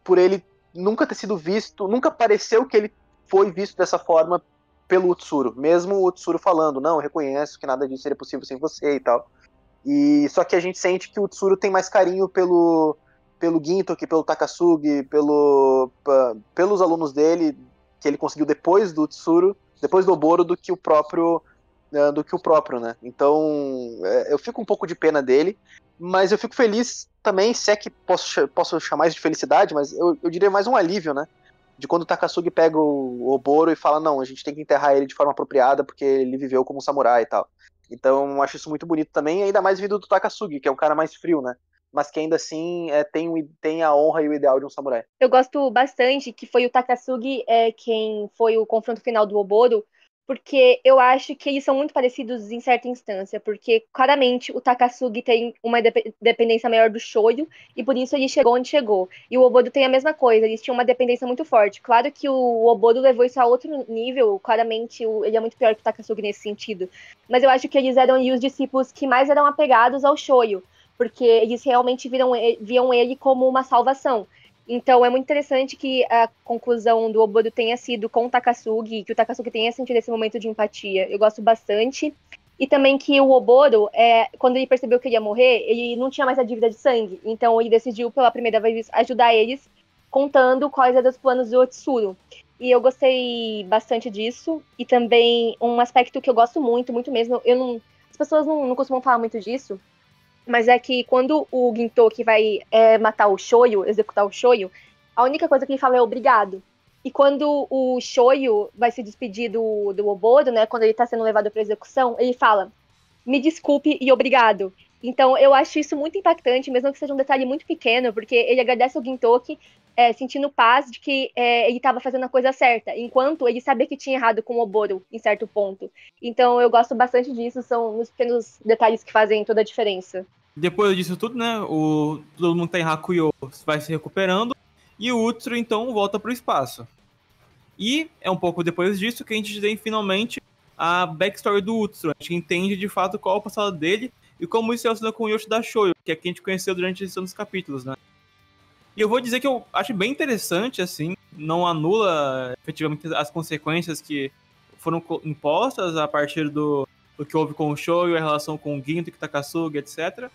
por ele nunca ter sido visto, nunca pareceu que ele foi visto dessa forma pelo Utsuro, mesmo o Utsuro falando, não, eu reconheço que nada disso seria possível sem você e tal. E só que a gente sente que o Utsuro tem mais carinho pelo Gintoki, pelo Takasugi, pelos alunos dele, que ele conseguiu depois do Utsuro, depois do Oboro, do que o próprio, né? Então, eu fico um pouco de pena dele, mas eu fico feliz também, se é que posso chamar isso de felicidade, mas eu diria mais um alívio, né? De quando o Takasugi pega o Oboro e fala, não, a gente tem que enterrar ele de forma apropriada, porque ele viveu como um samurai e tal. Então, eu acho isso muito bonito também, ainda mais vindo do Takasugi, que é um cara mais frio, né? Mas que ainda assim tem a honra e o ideal de um samurai. Eu gosto bastante que foi o Takasugi quem foi o confronto final do Oboro, porque eu acho que eles são muito parecidos em certa instância, porque claramente o Takasugi tem uma dependência maior do Shoyo, e por isso ele chegou onde chegou. E o Oboro tem a mesma coisa, eles tinham uma dependência muito forte. Claro que o Oboro levou isso a outro nível, claramente ele é muito pior que o Takasugi nesse sentido, mas eu acho que eles eram os discípulos que mais eram apegados ao Shoyo, porque eles realmente viam ele como uma salvação. Então é muito interessante que a conclusão do Oboro tenha sido com o Takasugi, que o Takasugi tenha sentido esse momento de empatia. Eu gosto bastante. E também que o Oboro, quando ele percebeu que ele ia morrer, ele não tinha mais a dívida de sangue. Então ele decidiu pela primeira vez ajudar eles, contando quais eram os planos do Otsuru. E eu gostei bastante disso. E também um aspecto que eu gosto muito, muito mesmo, as pessoas não costumam falar muito disso, mas é que quando o Gintoki vai matar o Shoyo, executar o Shoyo, a única coisa que ele fala é obrigado. E quando o Shoyo vai se despedir do Oboro, né, quando ele tá sendo levado pra execução, ele fala, me desculpe e obrigado. Então eu acho isso muito impactante, mesmo que seja um detalhe muito pequeno, porque ele agradece ao Gintoki, sentindo paz de que ele estava fazendo a coisa certa, enquanto ele sabia que tinha errado com o Oboro, em certo ponto. Então eu gosto bastante disso, são os pequenos detalhes que fazem toda a diferença. Depois disso tudo, né, todo mundo tá em Hakuyo vai se recuperando, e o Utsuro, então, volta pro espaço. E é um pouco depois disso que a gente tem, finalmente, a backstory do Utsuro. A gente entende, de fato, qual é o passado dele, e como isso se relaciona com o Yoshida Shoyo, que é quem a gente conheceu durante esses anos capítulos, né. E eu vou dizer que eu acho bem interessante, assim, não anula efetivamente as consequências que foram impostas a partir do que houve com o Shoyo, a relação com o Ginto, Takasugi, etc.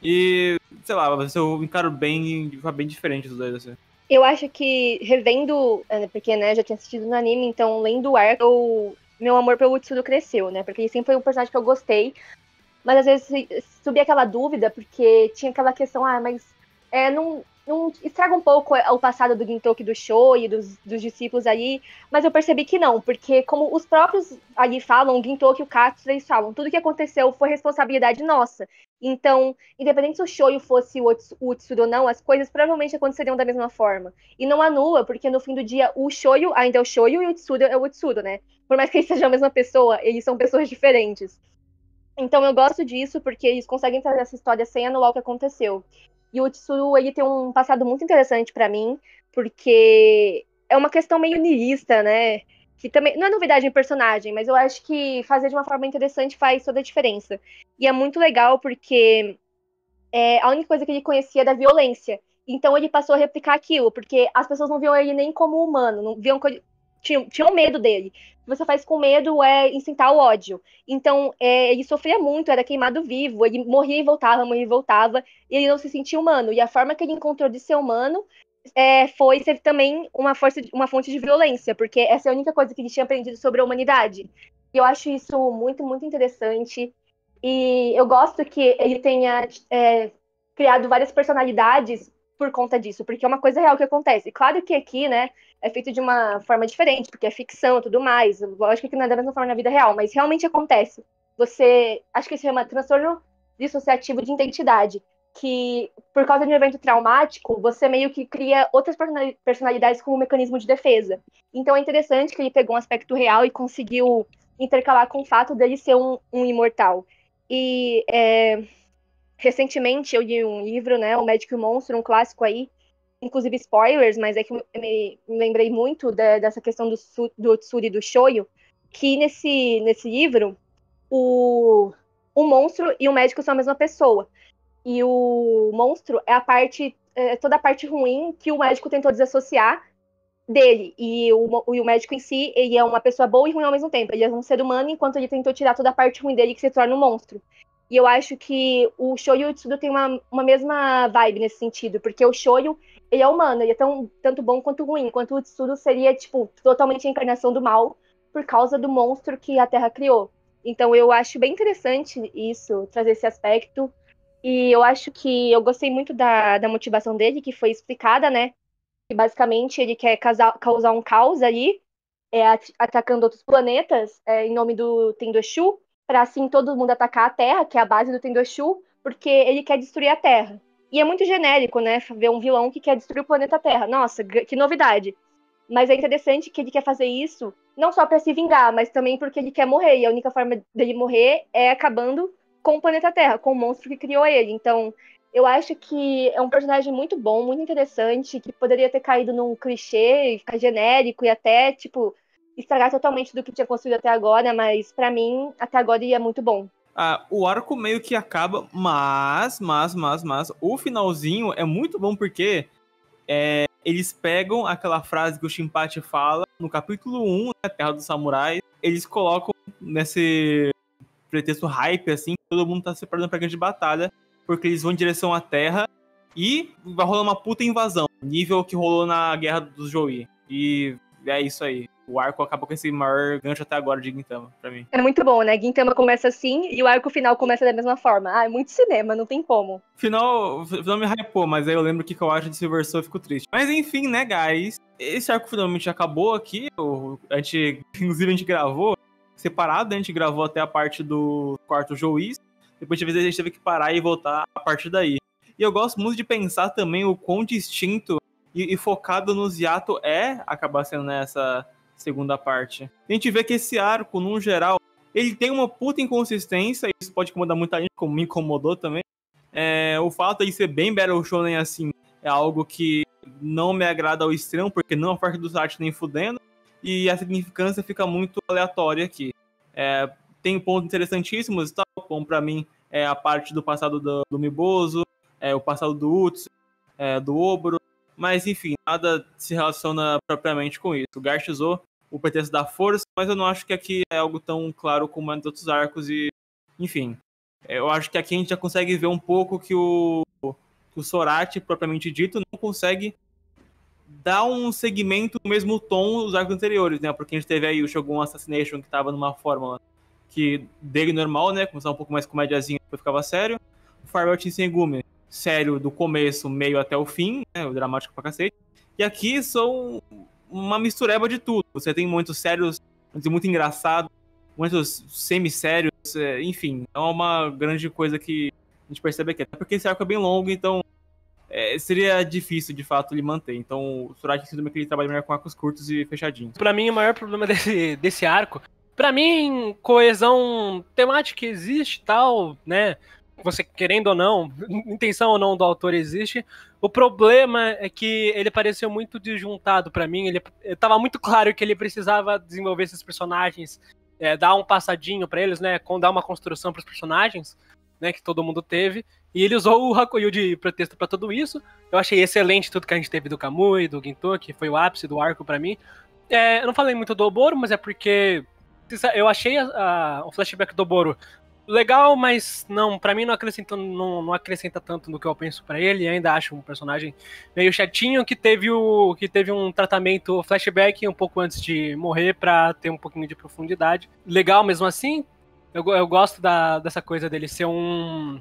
E, sei lá, eu encaro bem diferente dos dois, assim. Eu acho que, revendo, porque, né, já tinha assistido no anime, então, lendo o arco, meu amor pelo Utsuro cresceu, né, porque ele sempre foi um personagem que eu gostei, mas às vezes subia aquela dúvida, porque tinha aquela questão, mas não estraga um pouco o passado do Gintoki, do Shoyo e dos discípulos ali, mas eu percebi que não, porque como os próprios ali falam, o Gintoki e o Katsu, eles falam, tudo que aconteceu foi responsabilidade nossa. Então, independente se o Shoyo fosse o Utsuro ou não, as coisas provavelmente aconteceriam da mesma forma. E não anula, porque no fim do dia, o Shoyo ainda é o Shoyo e o Utsuro é o Utsuro, né? Por mais que eles sejam a mesma pessoa, eles são pessoas diferentes. Então eu gosto disso, porque eles conseguem trazer essa história sem anular o que aconteceu. E o Utsuro, ele tem um passado muito interessante pra mim, porque é uma questão meio niilista, né? Que também não é novidade em personagem, mas eu acho que fazer de uma forma interessante faz toda a diferença. E é muito legal porque a única coisa que ele conhecia era a violência. Então ele passou a replicar aquilo, porque as pessoas não viam ele nem como humano, não viam tinham medo dele. O que você faz com medo é incitar o ódio. Então, ele sofria muito, era queimado vivo, ele morria e voltava, e ele não se sentia humano. E a forma que ele encontrou de ser humano foi ser também uma fonte de violência, porque essa é a única coisa que ele tinha aprendido sobre a humanidade. E eu acho isso muito, muito interessante. E eu gosto que ele tenha criado várias personalidades por conta disso, porque é uma coisa real que acontece. Claro que aqui, né, é feito de uma forma diferente, porque é ficção e tudo mais. Lógico que não é da mesma forma na vida real, mas realmente acontece. Acho que isso chama transtorno dissociativo de identidade, que por causa de um evento traumático, você meio que cria outras personalidades como um mecanismo de defesa. Então é interessante que ele pegou um aspecto real e conseguiu intercalar com o fato dele ser um imortal. E recentemente eu li um livro, né, O Médico e o Monstro, um clássico aí, inclusive spoilers, mas é que eu me lembrei muito dessa questão do Tsuri e do Shoyo, que nesse livro o monstro e o médico são a mesma pessoa. E o monstro é toda a parte ruim que o médico tentou desassociar dele. E o médico em si, ele é uma pessoa boa e ruim ao mesmo tempo. Ele é um ser humano, enquanto ele tentou tirar toda a parte ruim dele, que se torna um monstro. E eu acho que o Shoyo e o Tsudo tem uma mesma vibe nesse sentido, porque o Shoyo, ele é humano, ele é tanto bom quanto ruim, enquanto o Tsudo seria, tipo, totalmente a encarnação do mal, por causa do monstro que a Terra criou. Então eu acho bem interessante isso, trazer esse aspecto. E eu acho que eu gostei muito da motivação dele, que foi explicada, né? Que basicamente ele quer causar um caos ali, atacando outros planetas, em nome do Tendoshu, para assim todo mundo atacar a Terra, que é a base do Tendoshu, porque ele quer destruir a Terra. E é muito genérico, né? Ver um vilão que quer destruir o planeta Terra. Nossa, que novidade. Mas é interessante que ele quer fazer isso não só para se vingar, mas também porque ele quer morrer. E a única forma dele morrer é acabando com o planeta Terra, com o monstro que criou ele. Então, eu acho que é um personagem muito bom, muito interessante, que poderia ter caído num clichê, ficar genérico e até, tipo, estragar totalmente do que tinha construído até agora, mas pra mim, até agora ele é muito bom. O arco meio que acaba, mas o finalzinho é muito bom porque eles pegam aquela frase que o Shinpachi fala no capítulo 1, né, Terra dos Samurais, eles colocam nesse pretexto hype, assim, que todo mundo tá se preparando pra grande batalha, porque eles vão em direção à Terra e vai rolar uma puta invasão, nível que rolou na Guerra dos Joui. E é isso aí. O arco acabou com esse maior gancho até agora de Gintama, pra mim. É muito bom, né? Gintama começa assim e o arco final começa da mesma forma. É muito cinema, não tem como. O final me hypou, mas aí eu lembro que eu acho de Silver Soul e fico triste. Mas enfim, né, guys? Esse arco finalmente acabou aqui. Inclusive, a gente gravou separado, a gente gravou até a parte do quarto Jouis. Depois de vez a gente teve que parar e voltar a partir daí. E eu gosto muito de pensar também o quão distinto e focado no Ziato acabar sendo nessa segunda parte. A gente vê que esse arco, num geral, ele tem uma puta inconsistência, isso pode incomodar muita gente, como me incomodou também. O fato de ser bem Battle Shonen assim é algo que não me agrada ao extremo, porque não é parte do site nem fudendo, e a significância fica muito aleatória aqui. Tem pontos interessantíssimos, tal, como pra mim a parte do passado do Miboso, o passado do Utsu, do Oboro, mas enfim, nada se relaciona propriamente com isso. O Garth usou o pretexto da força, mas eu não acho que aqui é algo tão claro como nos outros arcos e, enfim, eu acho que aqui a gente já consegue ver um pouco que o Sorachi, propriamente dito, não consegue dar um segmento no mesmo tom dos arcos anteriores, né? Porque a gente teve aí o Shogun Assassination, que tava numa fórmula que dele normal, né? Começava um pouco mais comédiazinha, depois ficava sério. O Farewell Shinsengumi, sério do começo, meio até o fim, né? O dramático pra cacete. E aqui são uma mistureba de tudo. Você tem momentos sérios, momentos muito engraçados, momentos semi-sérios, enfim. É uma grande coisa que a gente percebe aqui. Até porque esse arco é bem longo, então seria difícil, de fato, ele manter. Então, o Sorachi sinto que ele trabalha melhor com arcos curtos e fechadinhos. Pra mim, o maior problema desse arco, pra mim, coesão temática existe e tal, né? Você querendo ou não, intenção ou não do autor existe. O problema é que ele pareceu muito desjuntado pra mim. Ele tava muito claro que ele precisava desenvolver esses personagens, dar um passadinho pra eles, né? Dar uma construção pros personagens, né? Que todo mundo teve. E ele usou o Hakuyu de pretexto pra tudo isso. Eu achei excelente tudo que a gente teve do Kamui, do Ginto, que foi o ápice do arco pra mim. Eu não falei muito do Oboro, mas é porque eu achei o flashback do Oboro legal, mas não, pra mim não acrescenta tanto no que eu penso pra ele. Ainda acho um personagem meio chatinho que teve um tratamento flashback um pouco antes de morrer pra ter um pouquinho de profundidade. Legal mesmo assim. Eu gosto dessa coisa dele ser um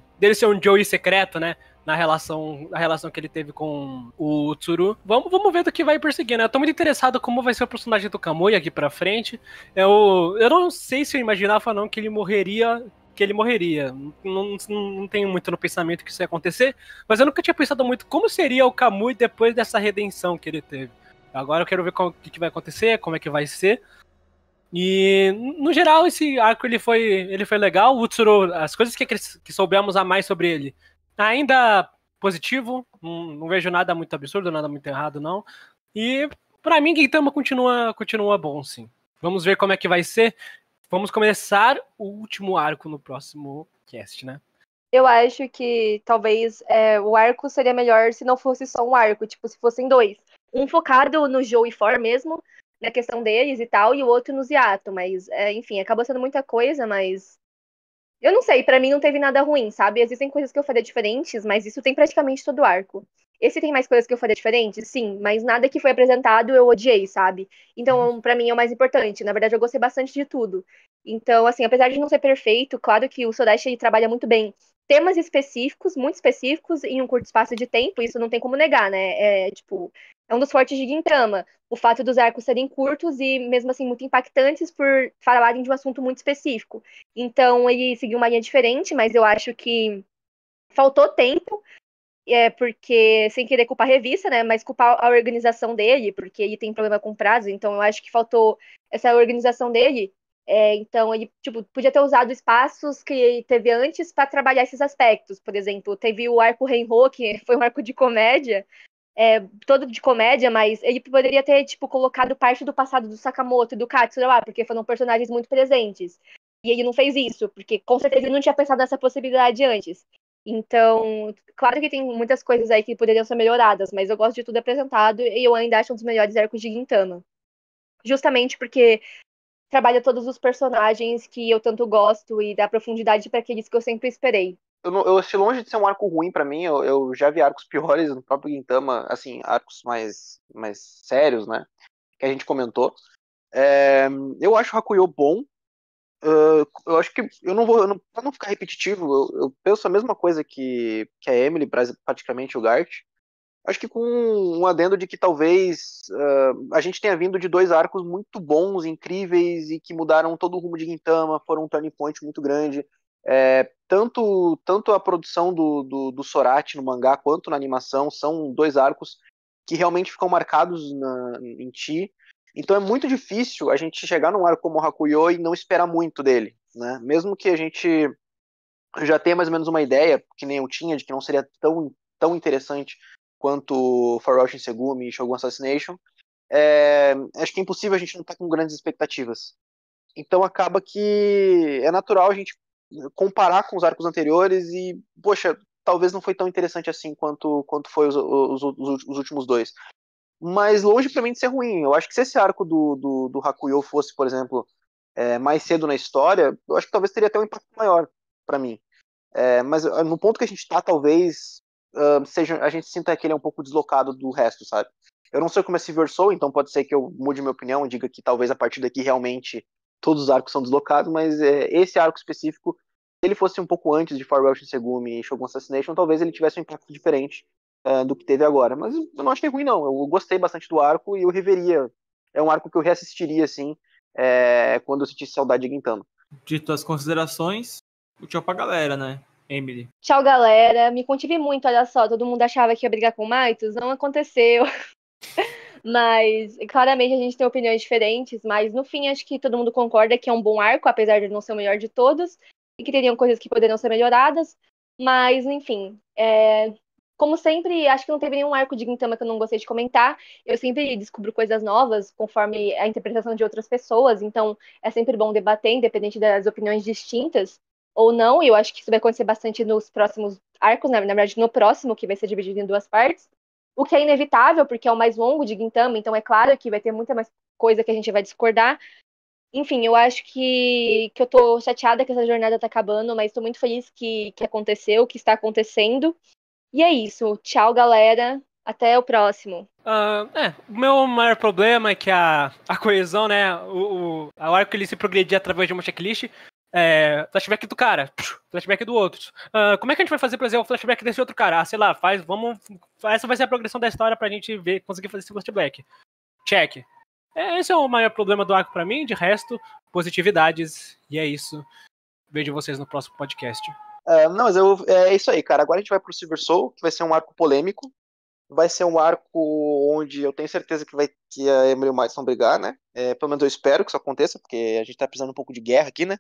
Joey secreto, né? Na relação que ele teve com o Tsuru. Vamos ver do que vai perseguir, né? Eu tô muito interessado como vai ser o personagem do Kamui aqui pra frente. Eu não sei se eu imaginava não que ele morreria. Não tenho muito no pensamento que isso ia acontecer, mas eu nunca tinha pensado muito como seria o Kamui depois dessa redenção que ele teve. Agora eu quero ver o que vai acontecer, como é que vai ser. E, no geral, esse arco ele foi legal. O Tsuru, as coisas que soubemos a mais sobre ele, ainda positivo. Não vejo nada muito absurdo, nada muito errado, não. E, pra mim, Gintama continua bom, sim. Vamos ver como é que vai ser. Vamos começar o último arco no próximo cast, né? Eu acho que talvez o arco seria melhor se não fosse só um arco, tipo, se fossem dois. Um focado no Joe e For mesmo, na questão deles e tal, e o outro no Ziato, mas, enfim, acabou sendo muita coisa, mas eu não sei, pra mim não teve nada ruim, sabe? Existem coisas que eu faria diferentes, mas isso tem praticamente todo o arco. Esse tem mais coisas que eu faria diferentes? Sim, mas nada que foi apresentado eu odiei, sabe? Então, pra mim é o mais importante. Na verdade, eu gostei bastante de tudo. Então, assim, apesar de não ser perfeito, claro que o Sodashi ele trabalha muito bem temas específicos, muito específicos, em um curto espaço de tempo, isso não tem como negar, né? Tipo, é um dos fortes de Gintama. O fato dos arcos serem curtos e, mesmo assim, muito impactantes por falarem de um assunto muito específico. Então, ele seguiu uma linha diferente, mas eu acho que faltou tempo, porque, sem querer culpar a revista, né, mas culpar a organização dele, porque ele tem problema com prazo, então eu acho que faltou essa organização dele. Então, ele tipo, podia ter usado espaços que ele teve antes para trabalhar esses aspectos. Por exemplo, teve o arco Renho, que foi um arco de comédia, todo de comédia, mas ele poderia ter, tipo, colocado parte do passado do Sakamoto e do Katsura lá, porque foram personagens muito presentes. E ele não fez isso, porque com certeza ele não tinha pensado nessa possibilidade antes. Então, claro que tem muitas coisas aí que poderiam ser melhoradas, mas eu gosto de tudo apresentado e eu ainda acho um dos melhores arcos de Gintama. Justamente porque trabalha todos os personagens que eu tanto gosto e dá profundidade para aqueles que eu sempre esperei. Eu achei longe de ser um arco ruim pra mim, eu já vi arcos piores no próprio Gintama, assim, arcos mais sérios, né, que a gente comentou. Eu acho o Hakuyo bom. Eu acho que pra não ficar repetitivo, eu penso a mesma coisa que a Emily, praticamente o Gart. Acho que com um adendo de que talvez a gente tenha vindo de 2 arcos muito bons, incríveis e que mudaram todo o rumo de Gintama, foram um turning point muito grande. Tanto a produção do Sorachi no mangá quanto na animação são 2 arcos que realmente ficam marcados em ti. Então é muito difícil a gente chegar num arco como o Hakuyo e não esperar muito dele, né? Mesmo que a gente já tenha mais ou menos uma ideia, que nem eu tinha, de que não seria tão interessante quanto Farewell Shinsegumi e Shogun Assassination, acho que é impossível a gente não estar com grandes expectativas. Então acaba que é natural a gente comparar com os arcos anteriores e, poxa, talvez não foi tão interessante assim quanto foi os últimos 2. Mas longe pra mim de ser ruim. Eu acho que se esse arco do Hakuyo fosse, por exemplo, mais cedo na história, eu acho que talvez teria até um impacto maior pra mim. Mas no ponto que a gente tá, talvez a gente sinta que ele é um pouco deslocado do resto, sabe? Eu não sei como é Silver Soul, então pode ser que eu mude minha opinião e diga que talvez a partir daqui realmente todos os arcos são deslocados, mas esse arco específico, se ele fosse um pouco antes de Farewell Shinsegumi e Shogun Assassination, talvez ele tivesse um impacto diferente do que teve agora. Mas eu não achei ruim, não. Eu gostei bastante do arco e eu reveria. É um arco que eu reassistiria, assim, quando eu sentisse saudade de Gintama. Dito as considerações, o tchau pra galera, né, Emily? Tchau, galera. Me contive muito, olha só. Todo mundo achava que ia brigar com o Maitos. Não aconteceu. Mas, claramente, a gente tem opiniões diferentes. Mas, no fim, acho que todo mundo concorda que é um bom arco, apesar de não ser o melhor de todos. E que teriam coisas que poderiam ser melhoradas. Mas, enfim. Como sempre, acho que não teve nenhum arco de Gintama que eu não gostei de comentar. Eu sempre descubro coisas novas conforme a interpretação de outras pessoas. Então, é sempre bom debater, independente das opiniões distintas ou não. E eu acho que isso vai acontecer bastante nos próximos arcos, né? Na verdade, no próximo, que vai ser dividido em 2 partes. O que é inevitável, porque é o mais longo de Gintama, então é claro que vai ter muita mais coisa que a gente vai discordar. Enfim, eu acho que eu tô chateada que essa jornada tá acabando, mas tô muito feliz que aconteceu, que está acontecendo. E é isso. Tchau, galera. Até o próximo. O meu maior problema é que a coesão, né? O arco ele se progredia através de uma checklist. Flashback do cara, flashback do outro. Como é que a gente vai fazer, por exemplo, o flashback desse outro cara? Sei lá, essa vai ser a progressão da história pra gente conseguir fazer esse flashback. Check. Esse é o maior problema do arco pra mim. De resto, positividades. E é isso. Vejo vocês no próximo podcast. Não, mas é isso aí, cara. Agora a gente vai pro Silver Soul, que vai ser um arco polêmico. Vai ser um arco onde eu tenho certeza que a Emily e o Miles vão brigar, né? Pelo menos eu espero que isso aconteça, porque a gente tá precisando um pouco de guerra aqui, né?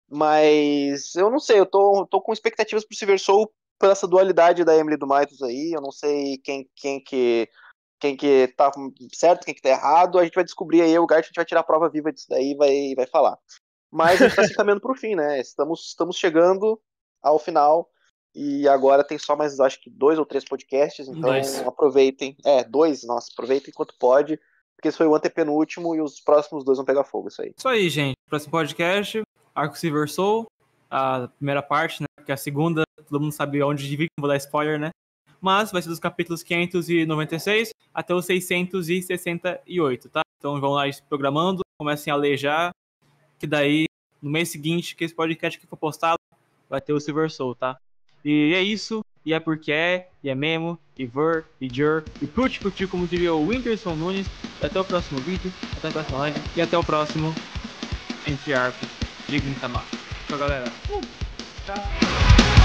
Mas eu não sei, eu tô com expectativas pro Silver Soul pela essa dualidade da Emily e do Miles aí. Eu não sei quem que tá certo, quem que tá errado. A gente vai descobrir aí, o Gart, a gente vai tirar a prova viva disso daí e vai falar. Mas a gente tá se caminhando pro fim, né? Estamos chegando ao final E agora tem só mais, acho que 2 ou 3 podcasts, então aproveitem. Aproveitem enquanto pode, porque esse foi o antepenúltimo e os próximos 2 vão pegar fogo, isso aí. Isso aí, gente. Próximo podcast, Arco Silver Soul, a primeira parte, né? Porque a segunda, todo mundo sabe onde divide, não vou dar spoiler, né? Mas vai ser dos capítulos 596 até os 668, tá? Então vão lá se programando, comecem a ler já, que daí, no mês seguinte, que esse podcast aqui for postado, vai ter o Silver Soul, tá? E é isso, e é porque é, e é mesmo, e ver, e jur, e curte, como diria o Whindersson Nunes. Até o próximo vídeo, até a próxima live, e até o próximo Entre Arcos de Gintama. Tchau, galera. Tchau.